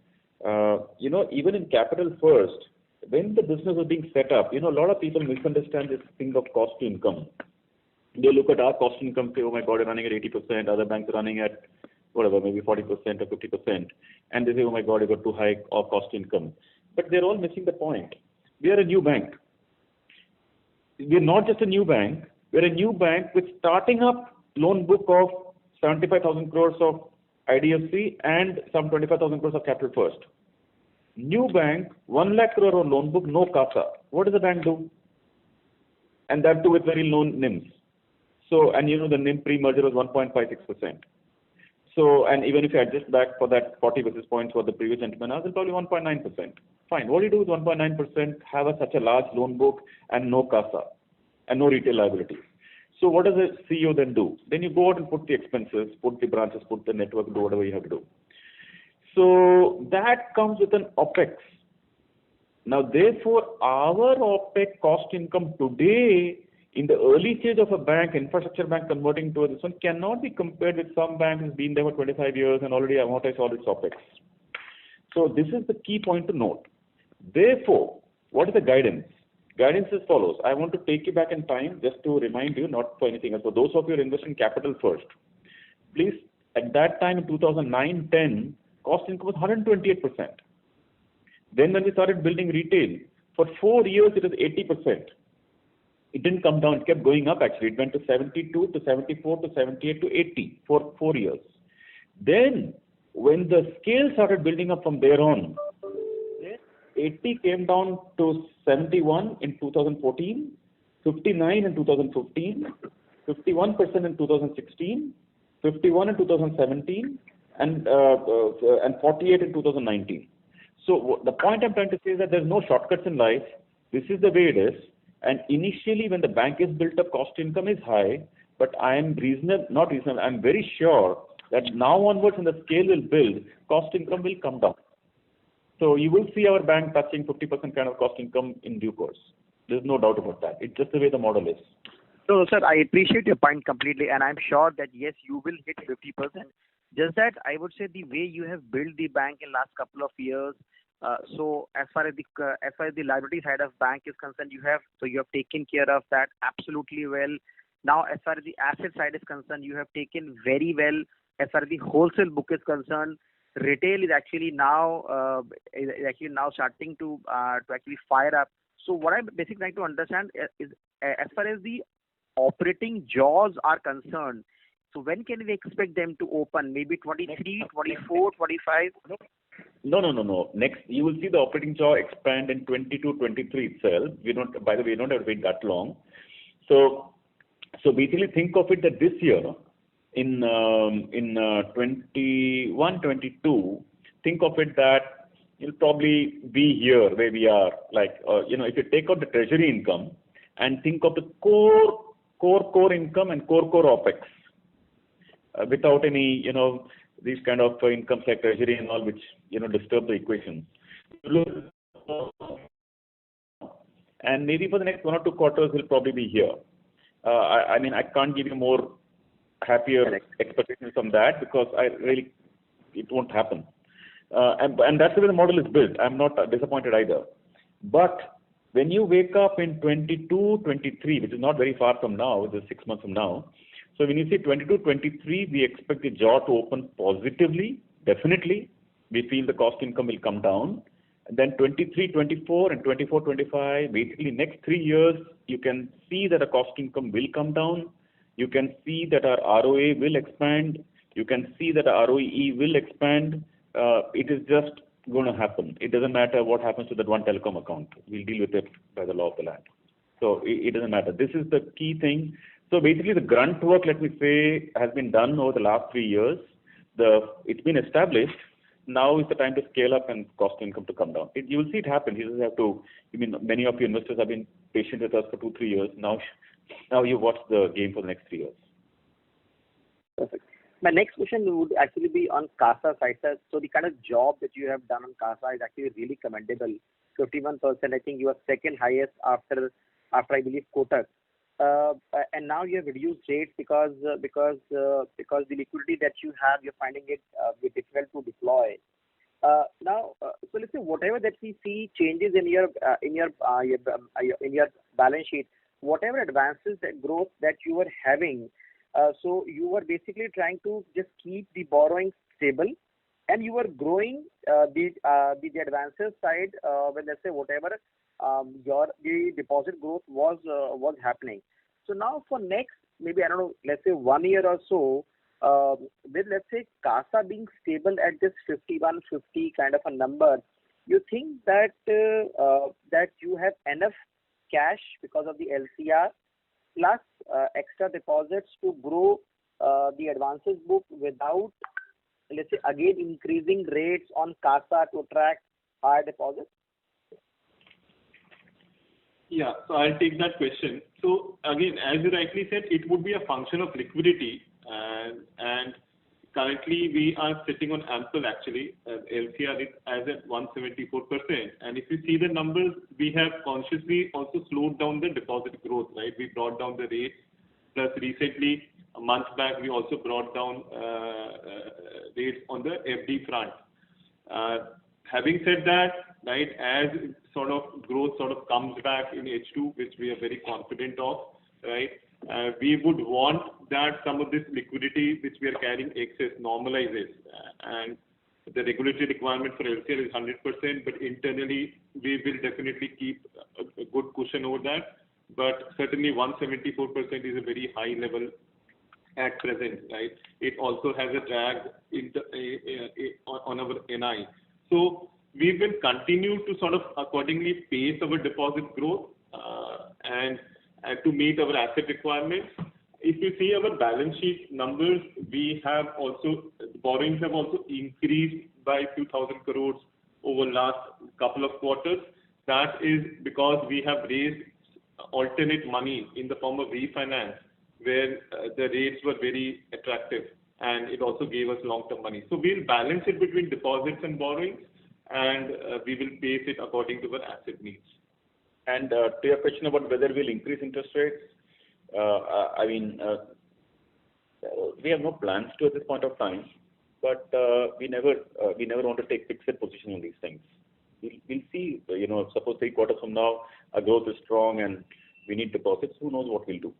even in Capital First, when the business was being set up, a lot of people misunderstand this thing of cost to income. They look at our cost to income, say, oh my God, you're running at 80%, other banks are running at whatever, maybe 40% or 50%, and they say, oh my God, you got too high of cost to income. But they're all missing the point. We are a new bank. We're not just a new bank. We're a new bank with starting up loan book of 75,000 crores of IDFC and some 25,000 crores of Capital First. New bank, 1 lakh crore of loan book, no CASA. What does the bank do? And that too with very low NIMs. So, and the NIM pre-merger was 1.56%. So, and even if you adjust back for that 40 basis points for the previous gentleman, it's probably 1.9%. Fine. What do you do with 1.9%, have such a large loan book and no CASA and no retail liabilities? So what does the CEO then do? Then you go out and put the expenses, put the branches, put the network, do whatever you have to do. So that comes with an OPEX. Now, therefore, our OPEX cost income today, in the early stage of a bank, infrastructure bank converting to this one, cannot be compared with some bank who's been there for 25 years and already amortized all its OPEX. So this is the key point to note. Therefore, what is the guidance? Guidance is follows. I want to take you back in time just to remind you, not for anything else. For those of you who are investing Capital First, please, at that time in 2009-10, cost income was 128%. Then when we started building retail, for 4 years it was 80%. It didn't come down. It kept going up actually. It went to 72 to 74 to 78 to 80 for 4 years. Then when the scale started building up from there on, 80 came down to 71 in 2014, 59 in 2015, 51% in 2016, 51 in 2017, and 48 in 2019. So the point I'm trying to say is that there's no shortcuts in life. This is the way it is. And initially, when the bank is built up, cost income is high. But I am I'm very sure that now onwards, when the scale will build, cost income will come down. So you will see our bank touching 50% kind of cost income in due course. There's no doubt about that. It's just the way the model is. So, sir, I appreciate your point completely, and I'm sure that yes, you will hit 50%. Just that I would say the way you have built the bank in last couple of years. So as far as the liability side of bank is concerned, you have taken care of that absolutely well. Now, as far as the asset side is concerned, you have taken very well. As far as the wholesale book is concerned, retail is actually now starting to actually fire up. So what I'm basically trying to understand is as far as the operating jaws are concerned, so when can we expect them to open? Maybe 23, 24, 25? No. Next, you will see the operating jaw expand in 22, 23 itself. By the way, we don't have to wait that long. So basically think of it that this year, in 21, 22, think of it that you'll probably be here where we are. Like, if you take out the treasury income and think of the core income and core OPEX, without any, these kind of incomes like treasury and all, which, disturb the equation. And maybe for the next 1 or 2 quarters, we'll probably be here. I can't give you more happier expectations from that because it won't happen. And that's the way the model is built. I'm not disappointed either. But when you wake up in 22, 23, which is not very far from now, it's 6 months from now. So when you say 22, 23, we expect the jaw to open positively, definitely. We feel the cost income will come down. And then 23, 24 and 24, 25, basically next 3 years, you can see that the cost income will come down. You can see that our ROA will expand. You can see that our ROE will expand. It is just going to happen. It doesn't matter what happens to that one telecom account. We'll deal with it by the law of the land. So it doesn't matter. This is the key thing. So basically the grunt work, let me say, has been done over the last 3 years. It's been established. Now is the time to scale up and cost income to come down. You will see it happen. You just have to, many of you investors have been patient with us for 2-3 years. Now you watch the game for the next 3 years. Perfect. My next question would actually be on CASA side, sir. So the kind of job that you have done on CASA is actually really commendable. 51%, I think you are second highest after I believe Kotak. And now you have reduced rates because the liquidity that you have, you're finding it difficult to deploy. So let's say whatever that we see changes in your balance sheet, whatever advances that growth that you were having, so you were basically trying to just keep the borrowing stable, and you were growing the advances side when let's say whatever the deposit growth was happening. So now for next maybe let's say 1 year or so, with let's say CASA being stable at this 51-50 kind of a number, you think that that you have enough cash because of the LCR plus extra deposits to grow the advances book without, let's say, again increasing rates on CASA to attract higher deposits? Yeah, so I'll take that question. So again, as you rightly said, it would be a function of liquidity, and currently we are sitting on ample actually. LCR is as at 174%, and if you see the numbers, we have consciously also slowed down the deposit growth, right? We brought down the rates. Plus recently, a month back, we also brought down rates on the FD front. Having said that, right, as growth comes back in H2, which we are very confident of, right, we would want that some of this liquidity which we are carrying excess normalizes, and the regulatory requirement for LCR is 100%, but internally we will definitely keep a good cushion over that. but certainly 174% is a very high level at present, right? It also has a drag on our NI. So we will continue to sort of accordingly pace our deposit growth and to meet our asset requirements. If you see our balance sheet numbers, borrowings have also increased by a few thousand crores over last couple of quarters. That is because we have raised alternate money in the form of refinance, where the rates were very attractive, and it also gave us long-term money. So we'll balance it between deposits and borrowings, and we will pace it according to our asset needs. And to your question about whether we'll increase interest rates, we have no plans to at this point of time, but we never want to take fixed position on these things. We'll see. Suppose 3 quarters from now, our growth is strong and we need deposits. Who knows what we'll do?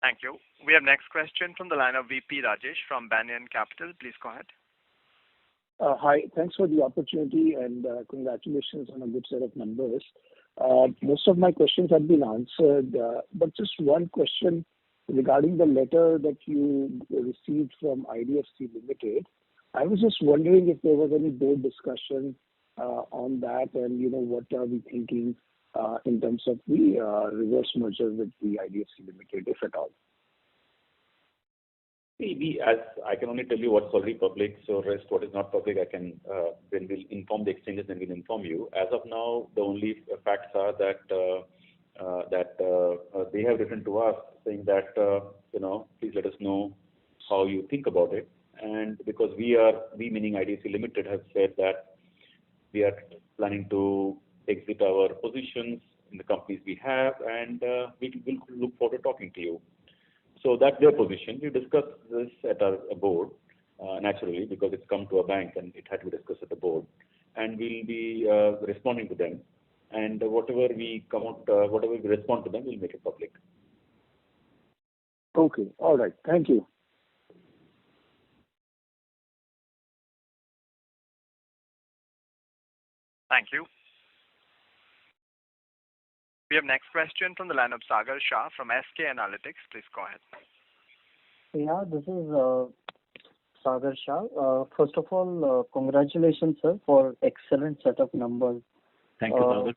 Thank you. We have next question from the line of VP Rajesh from Banyan Capital. Please go ahead. Hi. Thanks for the opportunity and congratulations on a good set of numbers. Most of my questions have been answered, but just one question regarding the letter that you received from IDFC Limited. I was just wondering if there was any board discussion on that, and what are we thinking in terms of the reverse merger with the IDFC Limited, if at all. As I can only tell you what's already public, so rest what is not public, when we'll inform the exchanges, then we'll inform you. As of now, the only facts are that they have written to us saying that please let us know how you think about it, and because we meaning IDFC Limited have said that we are planning to exit our positions in the companies we have, and we will look forward to talking to you. So that's their position. We discussed this at our board, naturally, because it's come to a bank and it had to be discussed at the board. And we'll be responding to them. And whatever we respond to them, we'll make it public. Okay. All right. Thank you. Thank you. We have next question from the line of Sagar Shah from SK Analytics. Please go ahead. Yeah, this is Sagar Shah. First of all, congratulations, sir, for excellent set of numbers. Thank you, Sagar.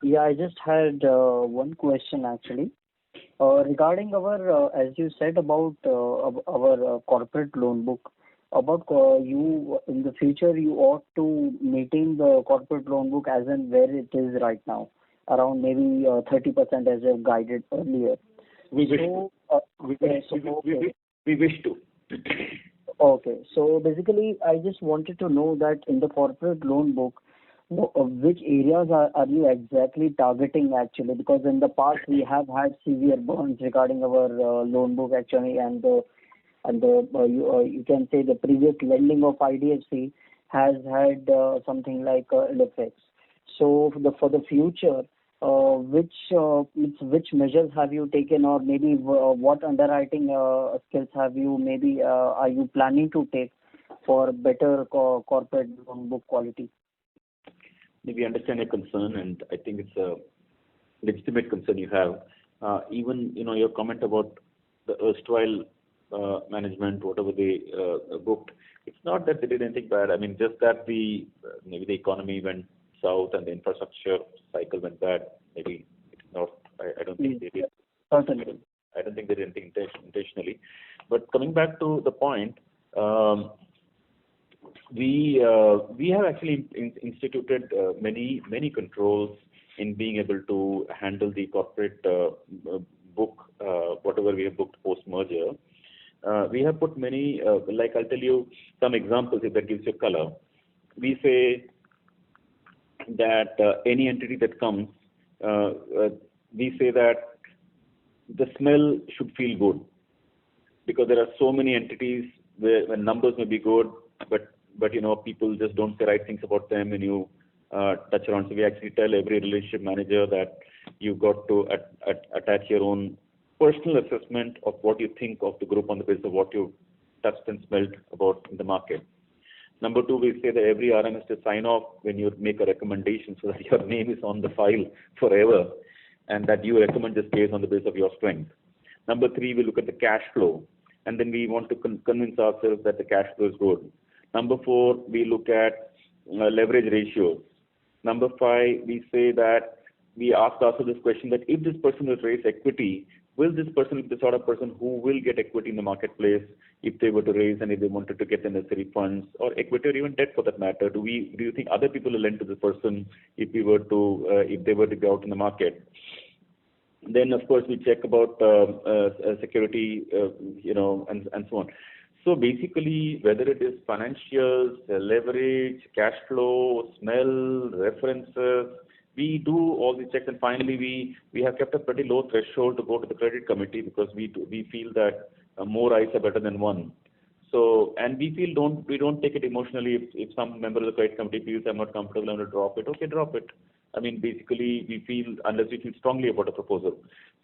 Yeah, I just had one question actually. Regarding our, as you said about our corporate loan book, about you in the future you ought to maintain the corporate loan book as in where it is right now, around maybe 30% as you guided earlier. We wish to. Okay. So basically, I just wanted to know that in the corporate loan book, which areas are you exactly targeting actually? Because in the past we have had severe burns regarding our loan book actually, and you can say the previous lending of IDFC has had something like effects. So for the future, which measures have you taken, or maybe what underwriting skills have you are you planning to take for better corporate loan book quality? We understand your concern, and I think it's a legitimate concern you have. Even your comment about the erstwhile management, whatever they booked, it's not that they did anything bad. I mean, just that maybe the economy went south and the infrastructure cycle went bad. Maybe it's not. I don't think they did. Certainly. I don't think they did anything intentionally. But coming back to the point, we have actually instituted many controls in being able to handle the corporate book, whatever we have booked post merger. We have put many, like I'll tell you some examples if that gives you color. We say that any entity that comes, we say that the smell should feel good, because there are so many entities where numbers may be good, but people just don't say right things about them when you touch around. So we actually tell every relationship manager that you've got to attach your own personal assessment of what you think of the group on the basis of what you've touched and smelled about in the market. Number two, we say that every RM has to sign off when you make a recommendation so that your name is on the file forever and that you recommend this case on the basis of your strength. Number three, we look at the cash flow, and then we want to convince ourselves that the cash flow is good. Number four, we look at leverage ratios. Number five, we say that we ask ourselves this question that if this person will raise equity, will this person be the sort of person who will get equity in the marketplace if they were to raise and if they wanted to get the necessary funds or equity or even debt for that matter? Do you think other people will lend to this person if they were to go out in the market? Then of course we check about security, and so on. So basically, whether it is financials, leverage, cash flow, smell, references, we do all the checks, and finally we have kept a pretty low threshold to go to the credit committee because we feel that more eyes are better than one. So, and we don't take it emotionally if some member of the credit committee feels I'm not comfortable, I'm going to drop it. Okay, drop it. I mean, basically, we feel, unless we feel strongly about a proposal.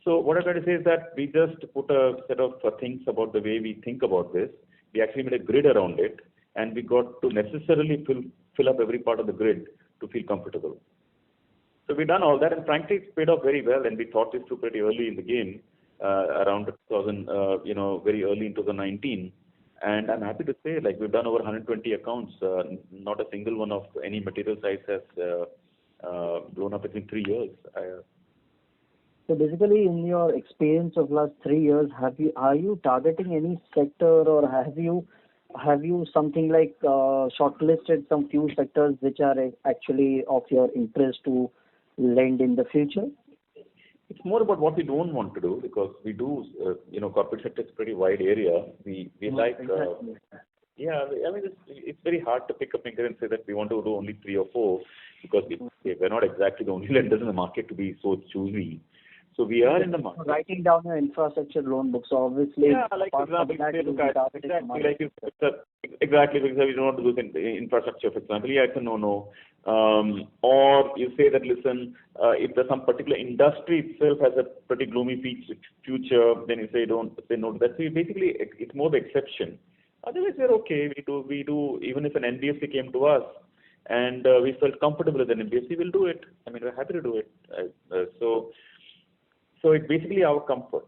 So what I'm trying to say is that we just put a set of things about the way we think about this. We actually made a grid around it, and we got to necessarily fill up every part of the grid to feel comfortable. So we've done all that, and frankly, it's paid off very well, and we thought this through pretty early in the game, around 2000, very early in 2019. And I'm happy to say, like, we've done over 120 accounts. Not a single one of any material size has blown up within 3 years. So basically, in your experience of last 3 years, are you targeting any sector, or have you something like shortlisted some few sectors which are actually of your interest to lend in the future? It's more about what we don't want to do, because we do, corporate sector is a pretty wide area. We like, exactly. I mean, it's very hard to pick a finger and say that we want to do only 3 or 4, because we're not exactly the only lenders in the market to be so choosy. So we are in the market. Writing down your infrastructure loan books, obviously. Yeah, like for example, exactly, because we don't want to do infrastructure, for example. Yeah, it's a no-no. Or you say that, listen, if there's some particular industry itself has a pretty gloomy future, then you say don't say no to that. So basically, it's more the exception. Otherwise, we're okay. We do. Even if an NBFC came to us and we felt comfortable with an NBFC, we'll do it. I mean, we're happy to do it. So it's basically our comfort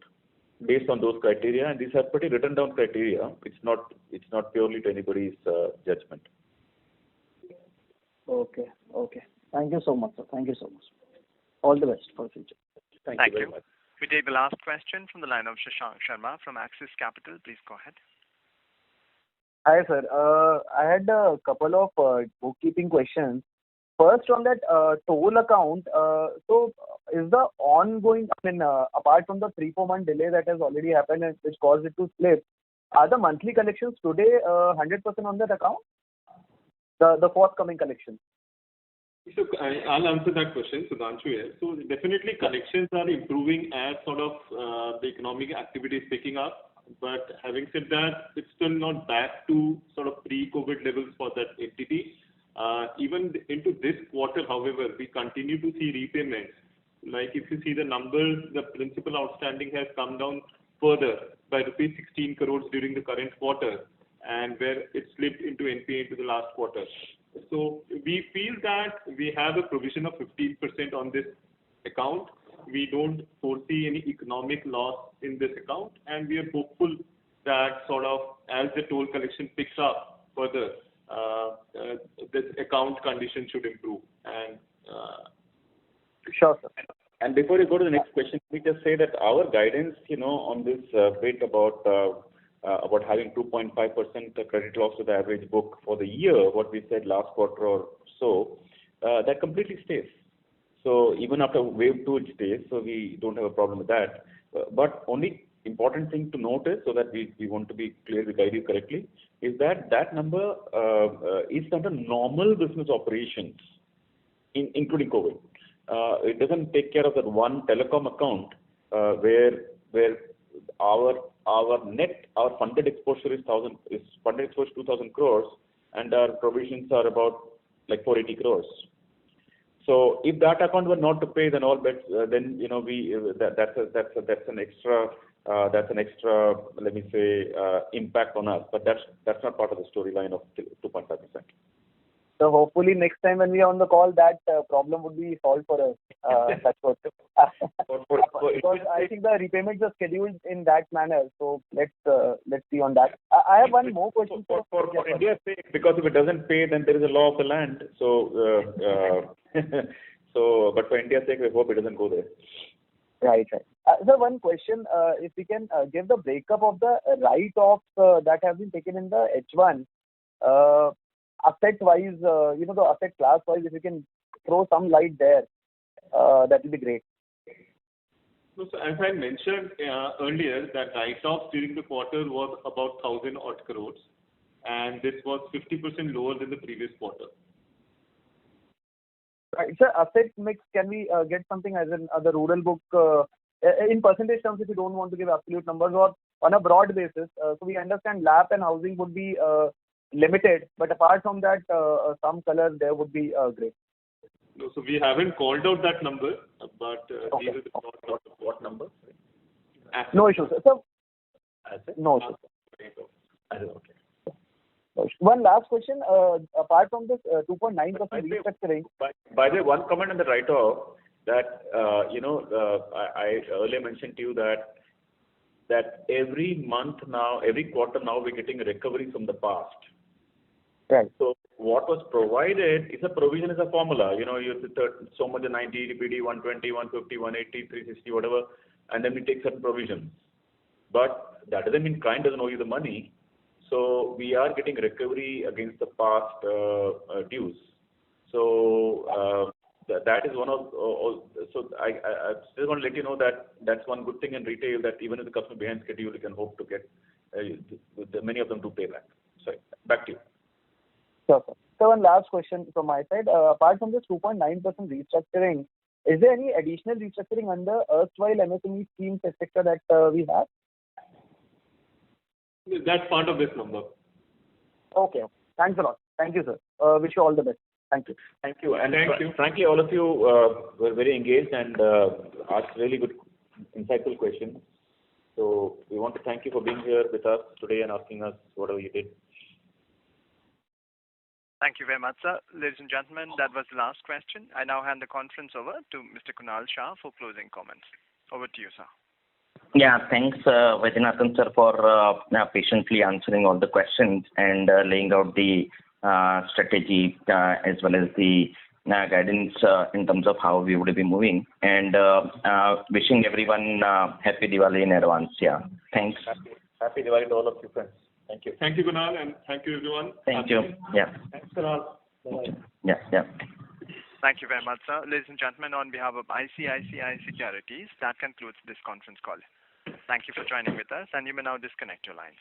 based on those criteria, and these are pretty written down criteria. It's not purely to anybody's judgment. Okay. Thank you so much, sir. Thank you so much. All the best for the future. Thank you very much. We take the last question from the line of Shashank Sharma from Axis Capital. Please go ahead. Hi, sir. I had a couple of bookkeeping questions. First, on that toll account, so is the ongoing, apart from the 3-4 month delay that has already happened and which caused it to slip, are the monthly collections today 100% on that account? The forthcoming collections? So I'll answer that question, Sudhanshu here. So definitely collections are improving as sort of the economic activity is picking up. But having said that, it's still not back to sort of pre-COVID levels for that entity. Even into this quarter, however, we continue to see repayments. Like if you see the numbers, the principal outstanding has come down further by rupees 16 crores during the current quarter, and where it slipped into NPA into the last quarter. So we feel that we have a provision of 15% on this account. We don't foresee any economic loss in this account, and we are hopeful that sort of as the toll collection picks up further, this account condition should improve. And sure, sir. And before you go to the next question, we just say that our guidance, on this bit about having 2.5% credit loss to the average book for the year, what we said last quarter or so, that completely stays. So even after wave 2, it stays. So we don't have a problem with that. But only important thing to note is, so that we want to be clear, we guide you correctly, is that number is under normal business operations, including COVID. It doesn't take care of that one telecom account where our funded exposure is 2,000 crores, and our provisions are about like 480 crores. So if that account were not to pay, then all bets, that's an extra that's an extra, let me say, impact on us. But that's not part of the storyline of 2.5%. So hopefully next time when we are on the call, that problem would be solved for us. That's what. Because I think the repayments are scheduled in that manner. So let's see on that. I have one more question for India's sake, because if it doesn't pay, then there is a law of the land. So, but for India's sake, we hope it doesn't go there. Right. Sir, one question. If we can give the breakup of the write-offs that have been taken in the H1, asset-wise, the asset class-wise, if you can throw some light there, that would be great. So as I mentioned earlier, that write-offs during the quarter was about 1,000 odd crores, and this was 50% lower than the previous quarter. Right. Sir, asset mix, can we get something as in the rural book in percentage terms, if you don't want to give absolute numbers, or on a broad basis? So we understand LAP and housing would be limited, but apart from that, some color there would be great. No, so we haven't called out that number, but Okay. these are the What number? No issues, sir. So, Asset? no issues. Okay. One last question. Apart from this 2.9% restructuring. By the way, one comment on the write-off that, I earlier mentioned to you that every month now, every quarter now, we're getting recovery from the past. Right. So what was provided is a provision, is a formula. You so much 90, DPD, 120, 150, 180, 360, whatever, and then we take certain provisions. But that doesn't mean client doesn't owe you the money. So we are getting recovery against the past dues. So that is one of. So I just want to let you know that that's one good thing in retail, that even if the customer behind schedule, you can hope to get. Many of them do pay back. Sorry, back to you. Sure, sir. So one last question from my side. Apart from this 2.9% restructuring, is there any additional restructuring under erstwhile MSME schemes, etc., that we have? That's part of this number. Okay. Thanks a lot. Thank you, sir. Wish you all the best. Thank you. Thank you. And Thank you. Frankly, all of you were very engaged and asked really good, insightful questions. So we want to thank you for being here with us today and asking us whatever you did. Thank you very much, sir. Ladies and gentlemen, that was the last question. I now hand the conference over to Mr. Kunal Shah for closing comments. Over to you, sir. Yeah, thanks, Vaidyanathan sir, for patiently answering all the questions and laying out the strategy as well as the guidance in terms of how we would be moving. And wishing everyone happy Diwali in advance. Yeah, thanks. Happy Diwali to all of you, friends. Thank you. Thank you, Kunal, and thank you, everyone. Thank you. Yeah. Thanks, Kunal. Bye-bye. Yeah. Thank you very much, sir. Ladies and gentlemen, on behalf of ICICI Securities, that concludes this conference call. Thank you for joining with us, and you may now disconnect your lines.